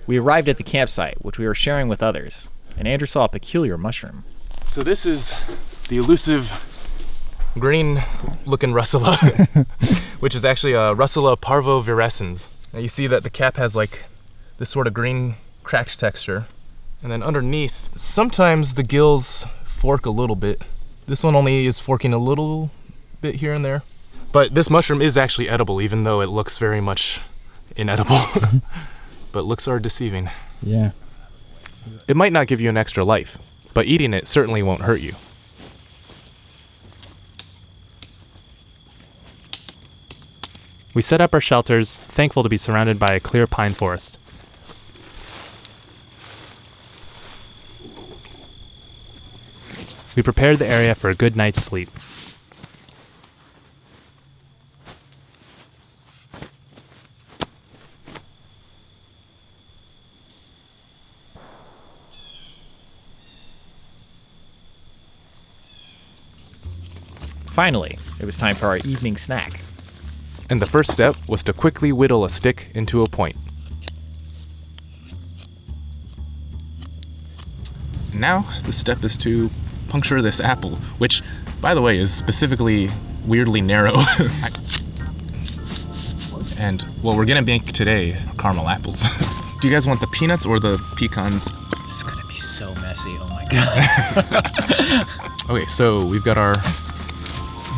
We arrived at the campsite, which we were sharing with others, and Andrew saw a peculiar mushroom. So this is the elusive green-looking Russula, which is actually a Russula parvovirescens. Now you see that the cap has this sort of green cracked texture. And then underneath, sometimes the gills fork a little bit. This one only is forking a little bit here and there. But this mushroom is actually edible, even though it looks very much inedible. But looks are deceiving. Yeah. It might not give you an extra life, but eating it certainly won't hurt you. We set up our shelters, thankful to be surrounded by a clear pine forest. We prepared the area for a good night's sleep. Finally, it was time for our evening snack. And the first step was to quickly whittle a stick into a point. Now the step is to puncture this apple, which, by the way, is specifically weirdly narrow. And what we're gonna make today are caramel apples. Do you guys want the peanuts or the pecans? This is gonna be so messy, oh my god. Okay, so we've got our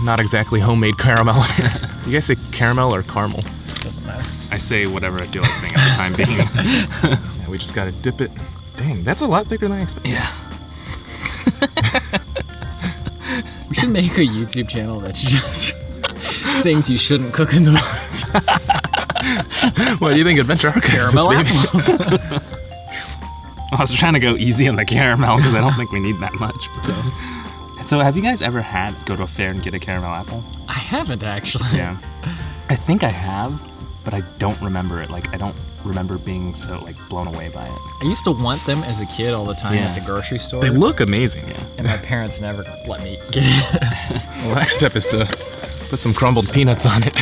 not exactly homemade caramel here. You guys say caramel or caramel? Doesn't matter. I say whatever I feel like saying at the time being. Yeah, we just gotta dip it. Dang, that's a lot thicker than I expected. Yeah. We should make a YouTube channel that's just things you shouldn't cook in the woods. What do you think Adventure Archives Caramel is, baby? apples. I was trying to go easy on the caramel because I don't think we need that much. So have you guys ever go to a fair and get a caramel apple? I haven't actually. Yeah. I think I have, but I don't remember it. Like, I don't remember being so, like, blown away by it. I used to want them as a kid all the time Yeah. at the grocery store. They look amazing. Yeah. And my parents never let me get it. Well, the next step is to put some crumbled peanuts on it.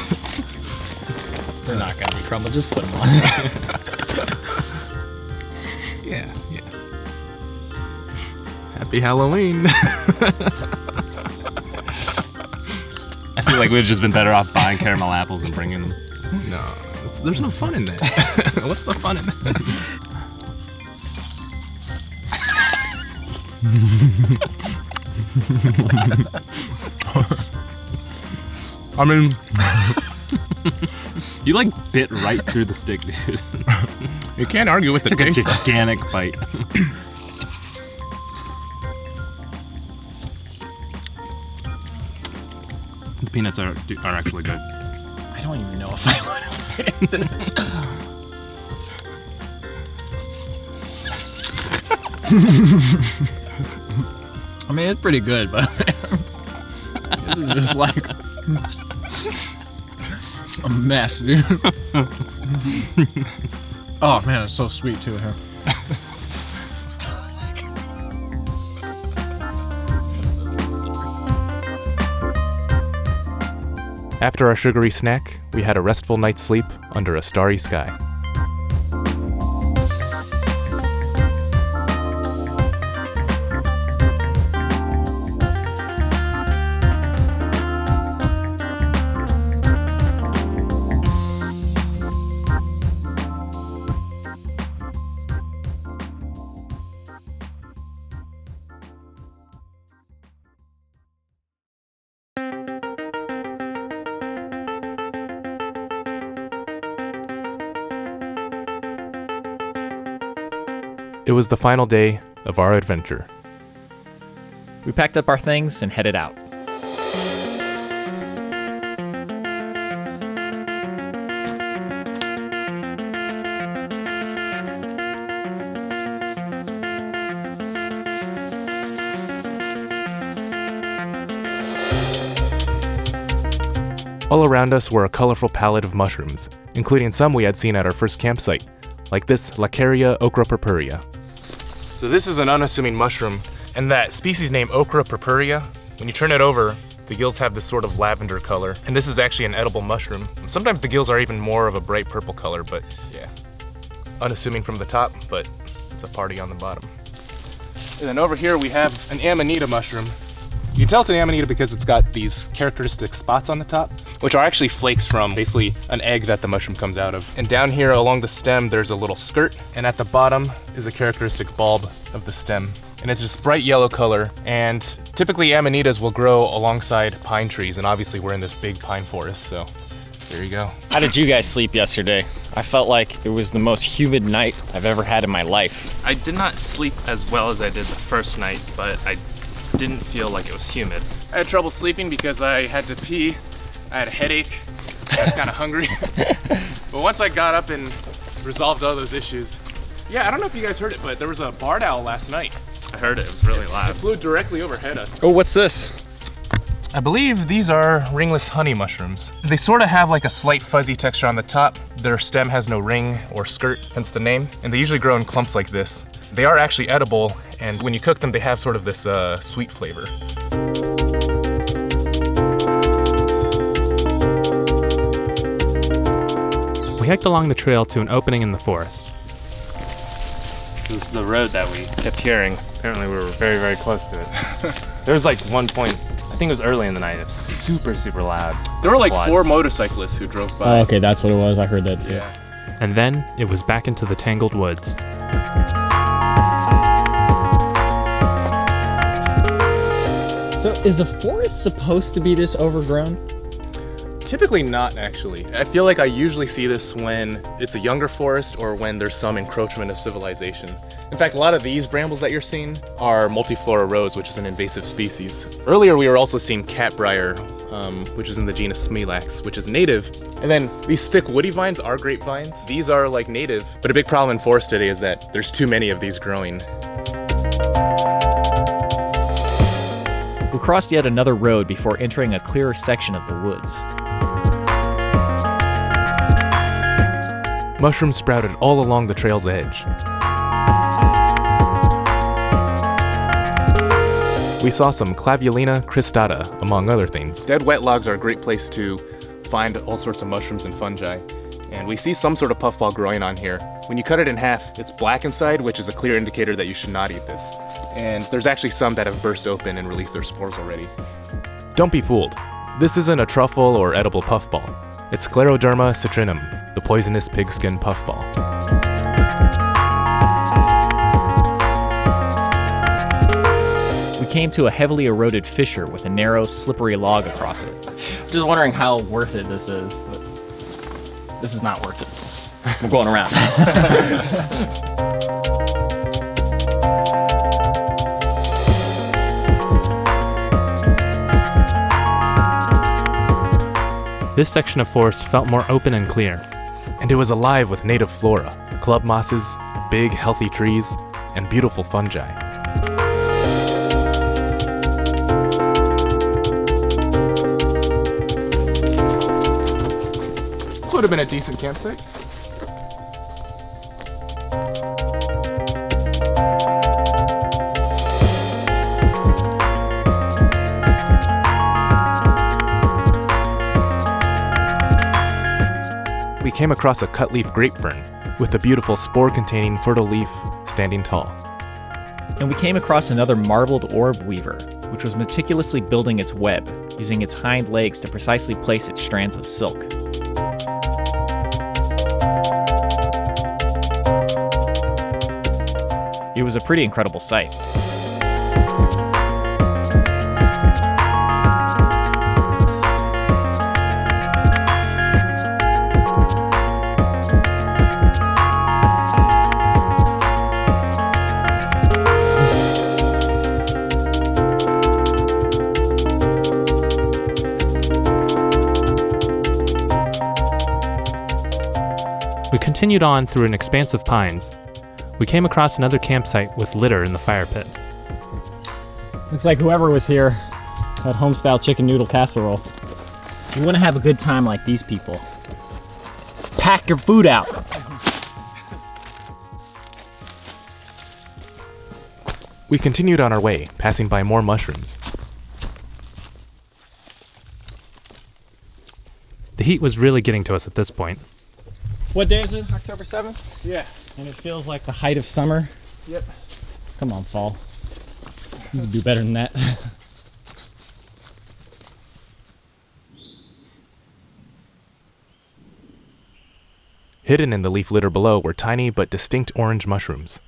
They're not gonna be crumbled, just put them on. Yeah. Happy Halloween. I feel like we've just been better off buying caramel apples and bringing them. No, there's no fun in that. What's the fun in that? I mean, You like bit right through the stick, dude. you can't argue with the Took a taste. gigantic bite. The peanuts are actually good. I don't even know if I want to eat this. I mean, it's pretty good, but this is just like a mess, dude. Oh man, it's so sweet too here. After our sugary snack, we had a restful night's sleep under a starry sky. It was the final day of our adventure. We packed up our things and headed out. All around us were a colorful palette of mushrooms, including some we had seen at our first campsite, like this Lacaria ochra purpurea. So this is an unassuming mushroom, and that species name ochra purpurea, when you turn it over, the gills have this sort of lavender color, and this is actually an edible mushroom. Sometimes the gills are even more of a bright purple color, but yeah, unassuming from the top, but it's a party on the bottom. And then over here we have an amanita mushroom, You can tell it's an amanita because it's got these characteristic spots on the top, which are actually flakes from basically an egg that the mushroom comes out of. And down here along the stem, there's a little skirt, and at the bottom is a characteristic bulb of the stem. And it's just bright yellow color, and typically amanitas will grow alongside pine trees, and obviously we're in this big pine forest, so there you go. How did you guys sleep yesterday? I felt like it was the most humid night I've ever had in my life. I did not sleep as well as I did the first night, but I didn't feel like it was humid. I had trouble sleeping because I had to pee, I had a headache, I was kind of hungry. But once I got up and resolved all those issues, yeah, I don't know if you guys heard it, but there was a barred owl last night. I heard it was really loud. It flew directly overhead us. Oh, what's this? I believe these are ringless honey mushrooms. They sort of have like a slight fuzzy texture on the top. Their stem has no ring or skirt, hence the name. And they usually grow in clumps like this. They are actually edible, and when you cook them, they have sort of this sweet flavor. We hiked along the trail to an opening in the forest. This is the road that we kept hearing. Apparently we were very, very close to it. There was like one point, I think it was early in the night, it was super, super loud. There were like Floods. 4 motorcyclists who drove by. Oh, okay, that's what it was. I heard that too. Yeah. And then it was back into the tangled woods. So is the forest supposed to be this overgrown? Typically not, actually. I feel like I usually see this when it's a younger forest or when there's some encroachment of civilization. In fact, a lot of these brambles that you're seeing are multiflora rose, which is an invasive species. Earlier, we were also seeing catbrier, which is in the genus Smilax, which is native. And then these thick woody vines are grapevines. These are like native, but a big problem in forest today is that there's too many of these growing. We crossed yet another road before entering a clearer section of the woods. Mushrooms sprouted all along the trail's edge. We saw some Clavulina cristata, among other things. Dead wet logs are a great place to find all sorts of mushrooms and fungi. And we see some sort of puffball growing on here. When you cut it in half, it's black inside, which is a clear indicator that you should not eat this. And there's actually some that have burst open and released their spores already. Don't be fooled. This isn't a truffle or edible puffball. It's Scleroderma citrinum, the poisonous pigskin puffball. We came to a heavily eroded fissure with a narrow, slippery log across it. Just wondering how worth it this is, but this is not worth it. We're going around. This section of forest felt more open and clear. And it was alive with native flora, club mosses, big healthy trees, and beautiful fungi. This would have been a decent campsite. We came across a cutleaf grapefern with a beautiful spore-containing fertile leaf standing tall. And we came across another marbled Orbweaver, which was meticulously building its web, using its hind legs to precisely place its strands of silk. It was a pretty incredible sight. We continued on through an expanse of pines. We came across another campsite with litter in the fire pit. Looks like whoever was here had home-style chicken noodle casserole. You want to have a good time like these people. Pack your food out. We continued on our way, passing by more mushrooms. The heat was really getting to us at this point. What day is it? October 7th? Yeah. And it feels like the height of summer? Yep. Come on, fall. You can do better than that. Hidden in the leaf litter below were tiny but distinct orange mushrooms.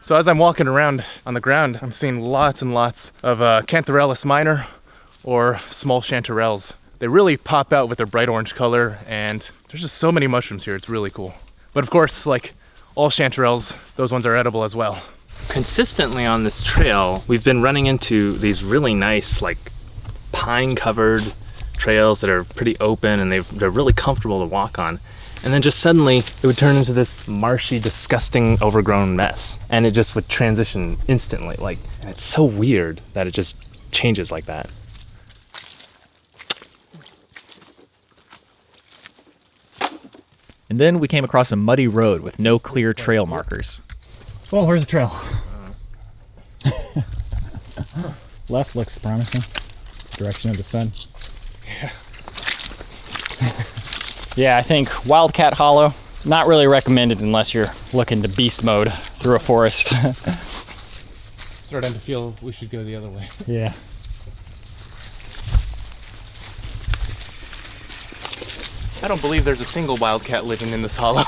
So as I'm walking around on the ground, I'm seeing lots and lots of Cantharellus minor or small chanterelles. They really pop out with their bright orange color, and there's just so many mushrooms here. It's really cool. But of course, like all chanterelles, those ones are edible as well. Consistently on this trail, we've been running into these really nice, like, pine-covered trails that are pretty open and they're really comfortable to walk on. And then just suddenly it would turn into this marshy, disgusting, overgrown mess. And it just would transition instantly. Like, and it's so weird that it just changes like that. And then we came across a muddy road with no clear trail markers. Well, where's the trail? Left looks promising. Direction of the sun. Yeah, I think Wildcat Hollow, not really recommended unless you're looking to beast mode through a forest. Starting to feel we should go the other way. Yeah. I don't believe there's a single wildcat living in this hollow.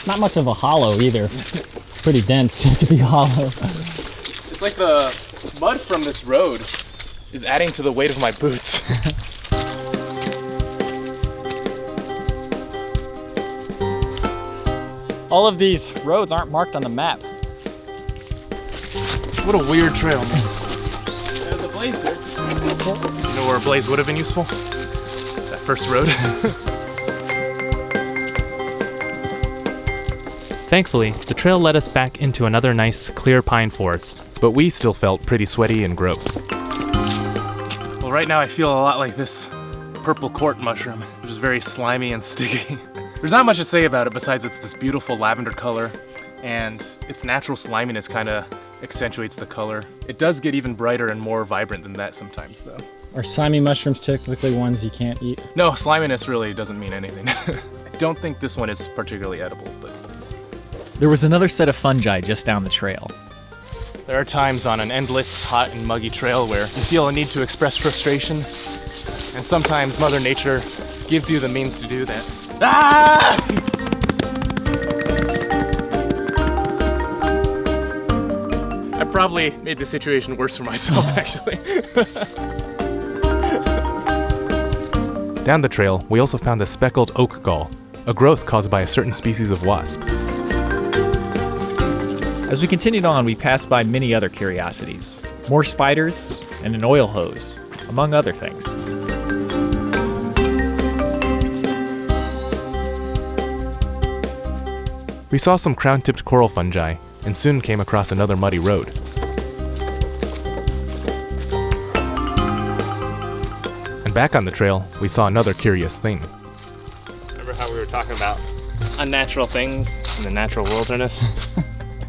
Not much of a hollow either. Pretty dense to be hollow. It's like the mud from this road is adding to the weight of my boots. All of these roads aren't marked on the map. What a weird trail, man. There's a blaze there. You know where a blaze would have been useful? That first road. Thankfully, the trail led us back into another nice, clear pine forest. But we still felt pretty sweaty and gross. Well, right now I feel a lot like this purple Cort mushroom, which is very slimy and sticky. There's not much to say about it besides it's this beautiful lavender color, and its natural sliminess kind of accentuates the color. It does get even brighter and more vibrant than that sometimes, though. Are slimy mushrooms typically ones you can't eat? No, sliminess really doesn't mean anything. I don't think this one is particularly edible, but There was another set of fungi just down the trail. there are times on an endless, hot and muggy trail where you feel a need to express frustration, and sometimes Mother Nature gives you the means to do that. Ah! I probably made the situation worse for myself, actually. Down the trail, we also found the speckled oak gall, a growth caused by a certain species of wasp. As we continued on, we passed by many other curiosities. More spiders and an oil hose, among other things. We saw some crown-tipped coral fungi, and soon came across another muddy road. And back on the trail, we saw another curious thing. Remember how we were talking about unnatural things in the natural wilderness?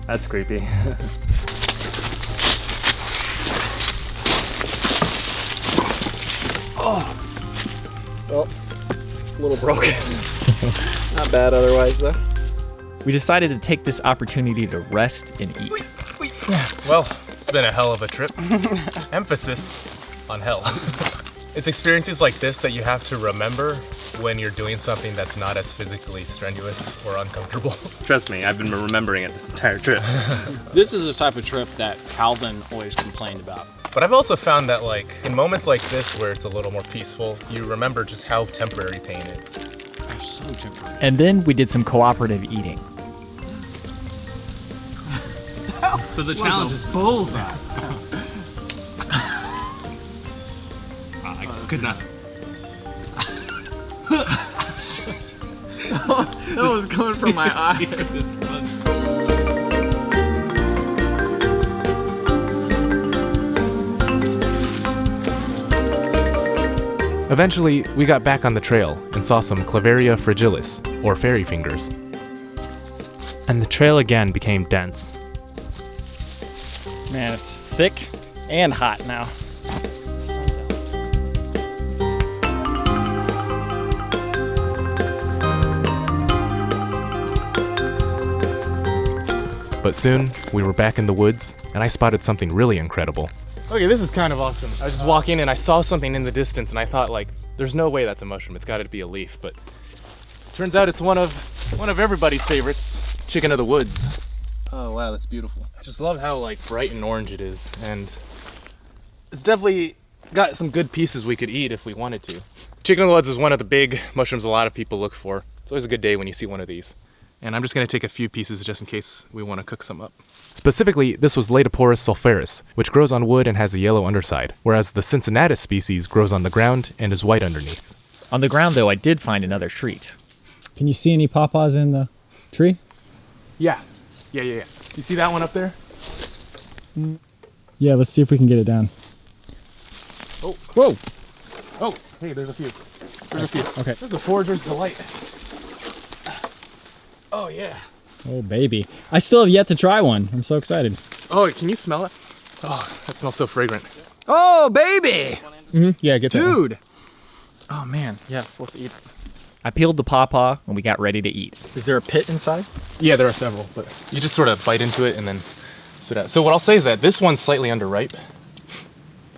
That's creepy. Oh, a little broken. Not bad otherwise, though. We decided to take this opportunity to rest and eat. Well, it's been a hell of a trip. Emphasis on hell. It's experiences like this that you have to remember when you're doing something that's not as physically strenuous or uncomfortable. Trust me, I've been remembering it this entire trip. This is the type of trip that Calvin always complained about. But I've also found that, like, in moments like this where it's a little more peaceful, you remember just how temporary pain is. They're so temporary. And then we did some cooperative eating. So the challenge is bullseye. I could not. That was coming from my eye. Eventually, we got back on the trail and saw some Clavaria fragilis, or fairy fingers. And the trail again became dense. Man, it's thick and hot now. But soon, we were back in the woods, and I spotted something really incredible. Okay, this is kind of awesome. I was just walking and I saw something in the distance and I thought like, there's no way that's a mushroom. It's got to be a leaf, but turns out it's one of everybody's favorites, chicken of the woods. Oh wow, that's beautiful. I just love how like bright and orange it is, and it's definitely got some good pieces we could eat if we wanted to. Chicken of the woods is one of the big mushrooms a lot of people look for. It's always a good day when you see one of these. And I'm just gonna take a few pieces just in case we want to cook some up. Specifically, this was Laetoporus sulpharis, which grows on wood and has a yellow underside, whereas the cincinnatus species grows on the ground and is white underneath. On the ground, though, I did find another treat. Can you see any pawpaws in the tree? Yeah. You see that one up there? Yeah, let's see if we can get it down. Oh. Whoa! Oh, hey, there's a few. Okay. This is a forager's delight. Oh, yeah. Oh, baby. I still have yet to try one. I'm so excited. Oh, can you smell it? Oh, that smells so fragrant. Oh, baby! Yeah, get that one. Dude! Oh, man. Yes, let's eat it. I peeled the pawpaw and we got ready to eat. Is there a pit inside? Yeah, there are several, but you just sort of bite into it and then spit out. So what I'll say is that this one's slightly underripe.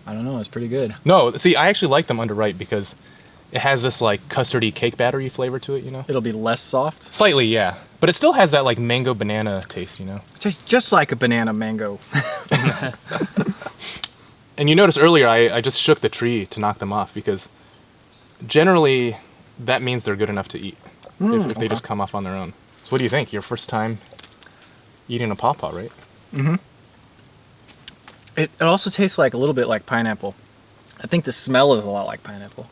I don't know, it's pretty good. No, see, I actually like them underripe because it has this like custardy cake battery flavor to it, you know? It'll be less soft? Slightly, yeah. But it still has that like mango banana taste, you know? It tastes just like a banana mango. And you notice earlier I just shook the tree to knock them off because generally that means they're good enough to eat if they just come off on their own. So what do you think? Your first time eating a pawpaw, right? Mm-hmm. It also tastes like a little bit like pineapple. I think the smell is a lot like pineapple.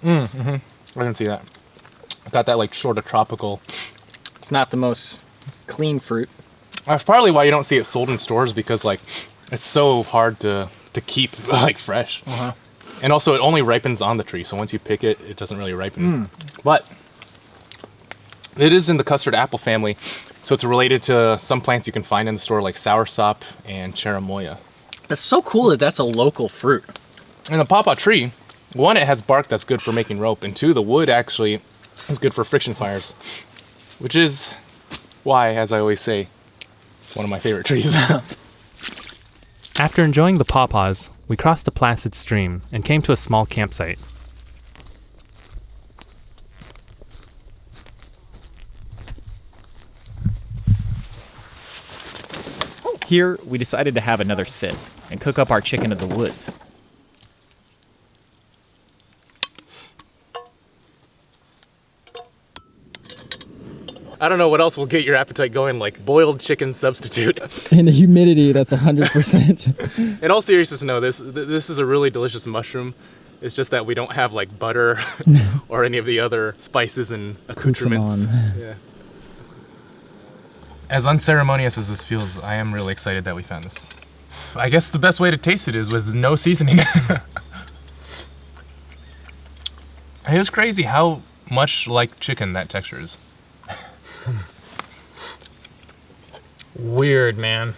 Mm-hmm. I didn't see that. Got that like sort of tropical. It's not the most clean fruit. That's probably why you don't see it sold in stores because like it's so hard to keep like fresh. Uh-huh. And also it only ripens on the tree, so once you pick it, it doesn't really ripen. But it is in the custard apple family, so it's related to some plants you can find in the store like soursop and cherimoya. That's so cool that that's a local fruit. And the pawpaw tree, one, it has bark that's good for making rope, and two, the wood actually is good for friction fires, which is why, as I always say, it's one of my favorite trees. After enjoying the pawpaws, we crossed a placid stream and came to a small campsite. Here, we decided to have another sip and cook up our chicken of the woods. I don't know what else will get your appetite going, like boiled chicken substitute. And the humidity, that's 100%. In all seriousness, no, this is a really delicious mushroom. It's just that we don't have like butter or any of the other spices and accoutrements. Yeah. As unceremonious as this feels, I am really excited that we found this. I guess the best way to taste it is with no seasoning. It is crazy how much like chicken that texture is. Weird, man.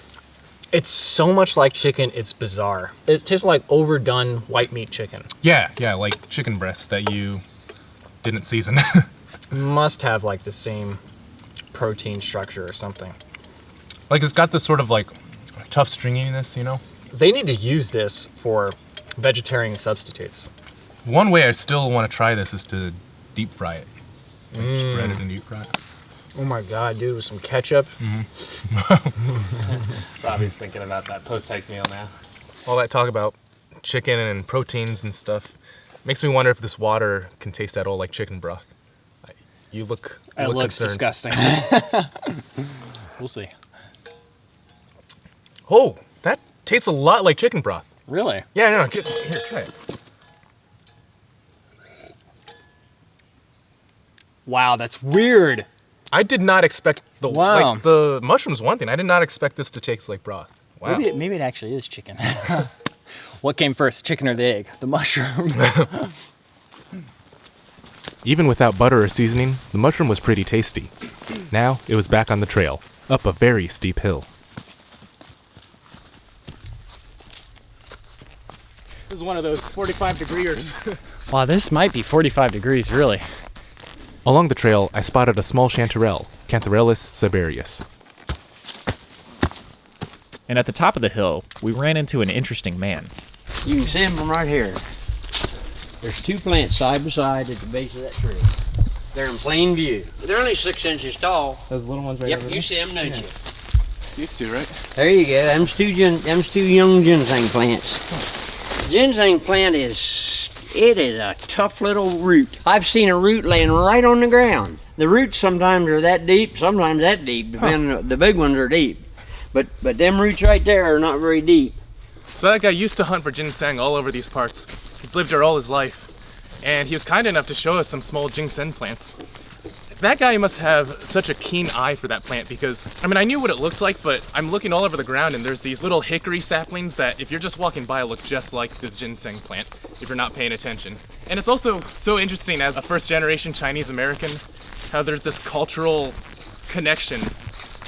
It's so much like chicken, it's bizarre. It tastes like overdone white meat chicken. Yeah, like chicken breasts that you didn't season. Must have like the same protein structure or something. Like it's got this sort of like tough stringiness, you know? They need to use this for vegetarian substitutes. One way I still want to try this is to deep fry it. Like bread it and deep fry it. Oh my god, dude, with some ketchup. Robby's thinking about that post-hike meal now. All that talk about chicken and proteins and stuff makes me wonder if this water can taste at all like chicken broth. You look It looks concerned. disgusting. We'll see. Oh, that tastes a lot like chicken broth. Really? Yeah, no, here, try it. Wow, that's weird. I did not expect the Wow. like the mushrooms one thing. I did not expect this to taste like broth. Wow. Maybe it actually is chicken. What came first, chicken or the egg? The mushroom. Even without butter or seasoning, the mushroom was pretty tasty. Now it was back on the trail, up a very steep hill. This is one of those 45-degreers. Wow, this might be 45 degrees, really. Along the trail, I spotted a small chanterelle, Cantharellus sabarius. And at the top of the hill, we ran into an interesting man. You can see them from right here. There's 2 plants side by side at the base of that tree. They're in plain view. They're only 6 inches tall. Those little ones right over Yep, there? you see them, don't you? Used to, right? There you go. Them's two young ginseng plants. Ginseng plant is a tough little root. I've seen a root laying right on the ground. The roots sometimes are that deep, sometimes that deep, depending. The big ones are deep. But them roots right there are not very deep. So that guy used to hunt for ginseng all over these parts. He's lived here all his life. And he was kind enough to show us some small ginseng plants. That guy must have such a keen eye for that plant because, I mean, I knew what it looked like, but I'm looking all over the ground and there's these little hickory saplings that if you're just walking by look just like the ginseng plant if you're not paying attention. And it's also so interesting as a first-generation Chinese American how there's this cultural connection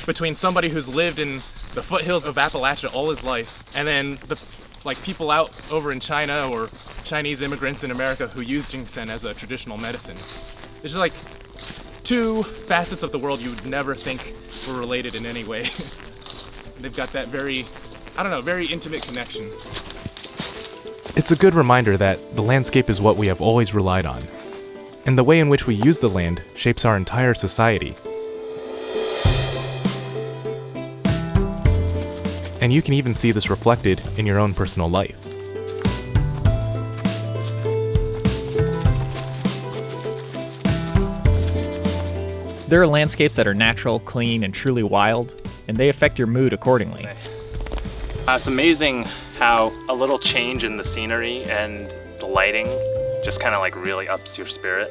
between somebody who's lived in the foothills of Appalachia all his life and then the people out over in China or Chinese immigrants in America who use ginseng as a traditional medicine. It's just like 2 facets of the world you would never think were related in any way. They've got that very intimate connection. It's a good reminder that the landscape is what we have always relied on, and the way in which we use the land shapes our entire society. And you can even see this reflected in your own personal life. There are landscapes that are natural, clean, and truly wild, and they affect your mood accordingly. It's amazing how a little change in the scenery and the lighting just kind of like really ups your spirit.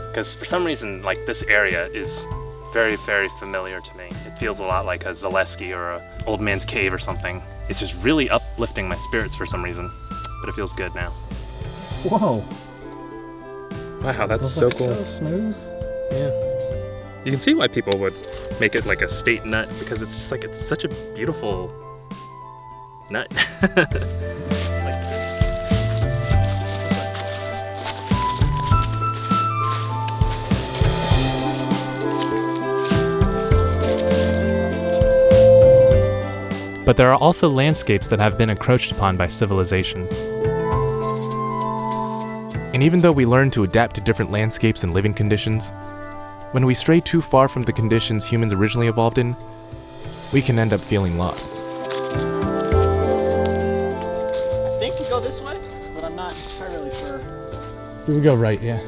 Because for some reason, like this area is very, very familiar to me. It feels a lot like a Zaleski or a Old Man's Cave or something. It's just really uplifting my spirits for some reason, but it feels good now. Whoa. Wow, that's Those so look cool. So smooth. Yeah. You can see why people would make it like a state nut because it's just like, it's such a beautiful nut. But there are also landscapes that have been encroached upon by civilization. And even though we learn to adapt to different landscapes and living conditions, when we stray too far from the conditions humans originally evolved in, we can end up feeling lost. I think we go this way, but I'm not entirely sure. We go right, yeah.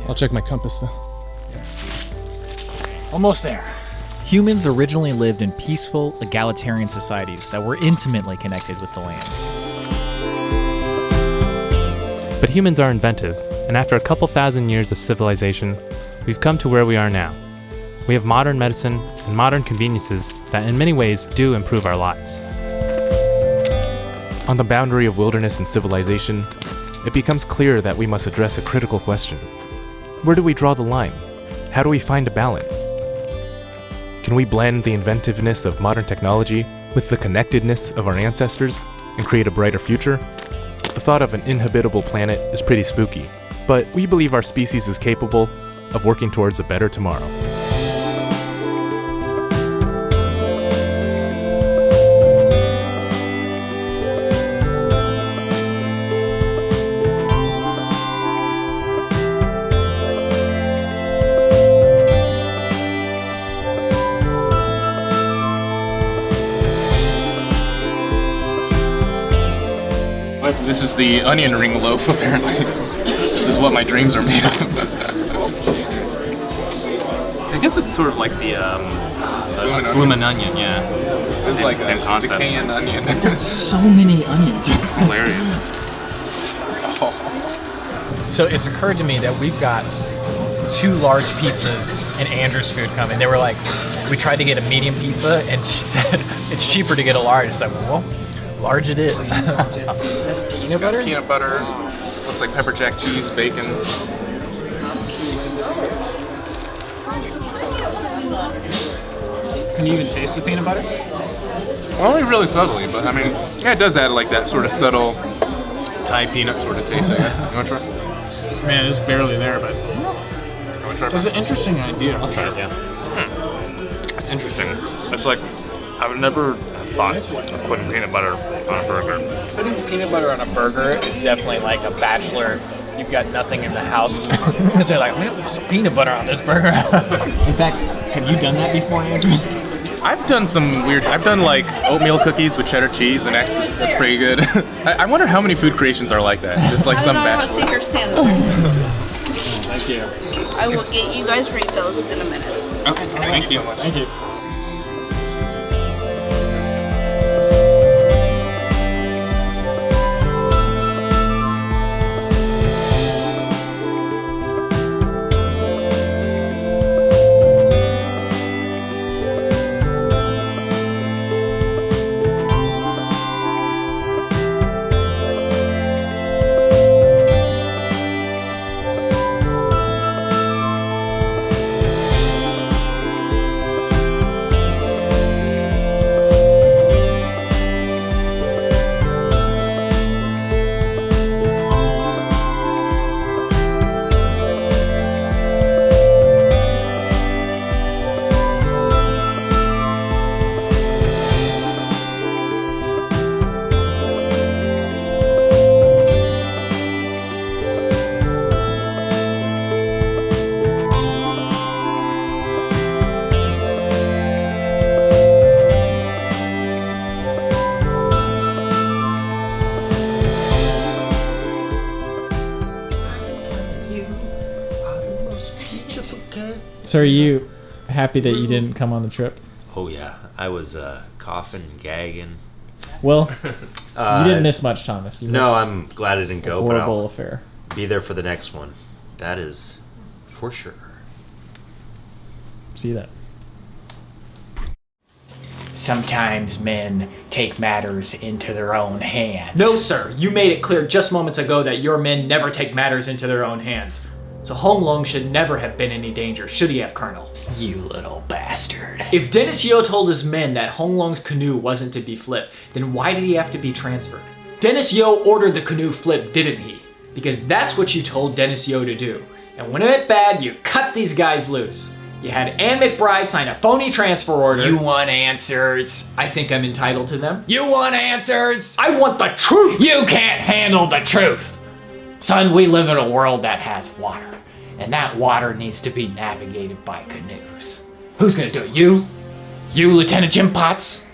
I'll check my compass though. Almost there. Humans originally lived in peaceful, egalitarian societies that were intimately connected with the land. But humans are inventive, and after a couple thousand years of civilization, we've come to where we are now. We have modern medicine and modern conveniences that in many ways do improve our lives. On the boundary of wilderness and civilization, it becomes clear that we must address a critical question. Where do we draw the line? How do we find a balance? Can we blend the inventiveness of modern technology with the connectedness of our ancestors and create a brighter future? The thought of an inhabitable planet is pretty spooky, but we believe our species is capable of working towards a better tomorrow. This is the onion ring loaf, apparently. This is what my dreams are made of. I guess it's sort of like the bloomin' onion, yeah. It's like same a concept. decaying onion. So many onions. It's hilarious. So it's occurred to me that we've got 2 large pizzas and Andrew's food coming. They were like, we tried to get a medium pizza and she said it's cheaper to get a large. So well, large it is. That's peanut butter? Peanut butter, looks like pepper jack cheese, bacon. Can you even taste the peanut butter? Only really subtly, but I mean, yeah, it does add like that sort of subtle Thai peanut sort of taste, I guess. You want to try? Man, it's barely there, but You want to try? it's an interesting idea. I'll try it, yeah. That's interesting. It's like I would never have thought of putting peanut butter on a burger. Putting peanut butter on a burger is definitely like a bachelor. You've got nothing in the house. Because they're like, I'm gonna put some peanut butter on this burger. In fact, have you done that before, Andrew? I've done some weird. I've done like oatmeal cookies with cheddar cheese, and that's pretty good. I wonder how many food creations are like that. Just like some batch. I don't know. Here, stand there. Thank you. I will get you guys refills in a minute. Okay, thank you. Thank you. So are you happy that you didn't come on the trip? Oh yeah, I was coughing and gagging. Well, you didn't miss much, Thomas. No, I'm glad I didn't go, but horrible I'll affair. be there for the next one. That is for sure. See that? Sometimes men take matters into their own hands. No, sir. You made it clear just moments ago that your men never take matters into their own hands. So Hong Long should never have been in any danger, should he have, Colonel? You little bastard. If Dennis Yo told his men that Hong Long's canoe wasn't to be flipped, then why did he have to be transferred? Dennis Yo ordered the canoe flipped, didn't he? Because that's what you told Dennis Yo to do. And when it went bad, you cut these guys loose. You had Ann McBride sign a phony transfer order. You want answers? I think I'm entitled to them. You want answers? I want the truth! You can't handle the truth! Son, we live in a world that has water, and that water needs to be navigated by canoes. Who's gonna do it? You? You, Lieutenant Jim Potts?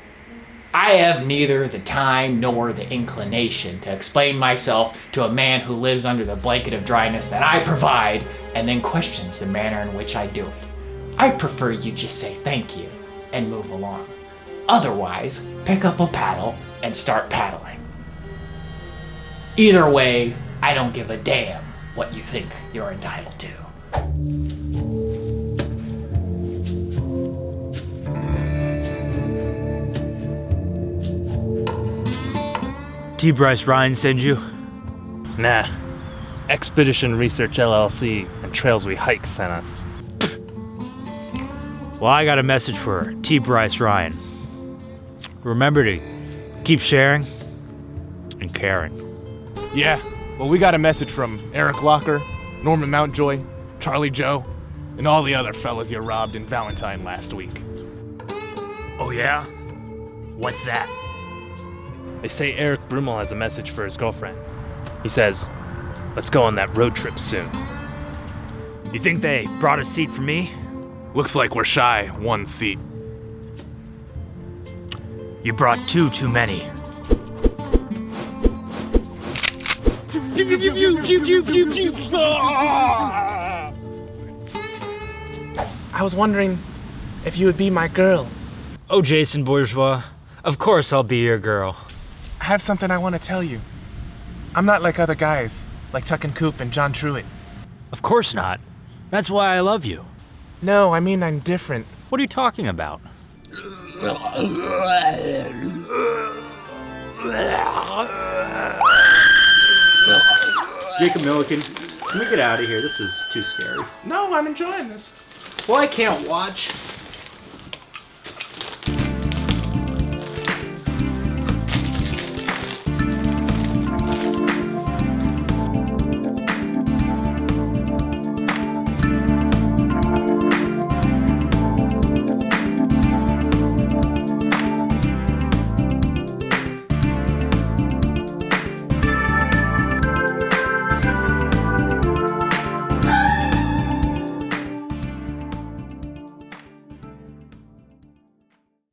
I have neither the time nor the inclination to explain myself to a man who lives under the blanket of dryness that I provide and then questions the manner in which I do it. I prefer you just say thank you and move along. Otherwise, pick up a paddle and start paddling. Either way, I don't give a damn what you think you're entitled to. T. Bryce Ryan send you? Nah. Expedition Research LLC and Trails We Hike sent us. Well, I got a message for her, T. Bryce Ryan. Remember to keep sharing and caring. Yeah, well, we got a message from Eric Locker, Norman Mountjoy, Charlie Joe, and all the other fellas you robbed in Valentine last week. Oh yeah? What's that? They say Eric Brummel has a message for his girlfriend. He says, let's go on that road trip soon. You think they brought a seat for me? Looks like we're shy one seat. You brought two too many. I was wondering if you would be my girl. Oh, Jason Bourgeois, of course I'll be your girl. I have something I want to tell you. I'm not like other guys, like Tuck and Coop and John Truitt. Of course not. That's why I love you. No, I mean I'm different. What are you talking about? Jacob Milliken, can we get out of here? This is too scary. No, I'm enjoying this. Well, I can't watch.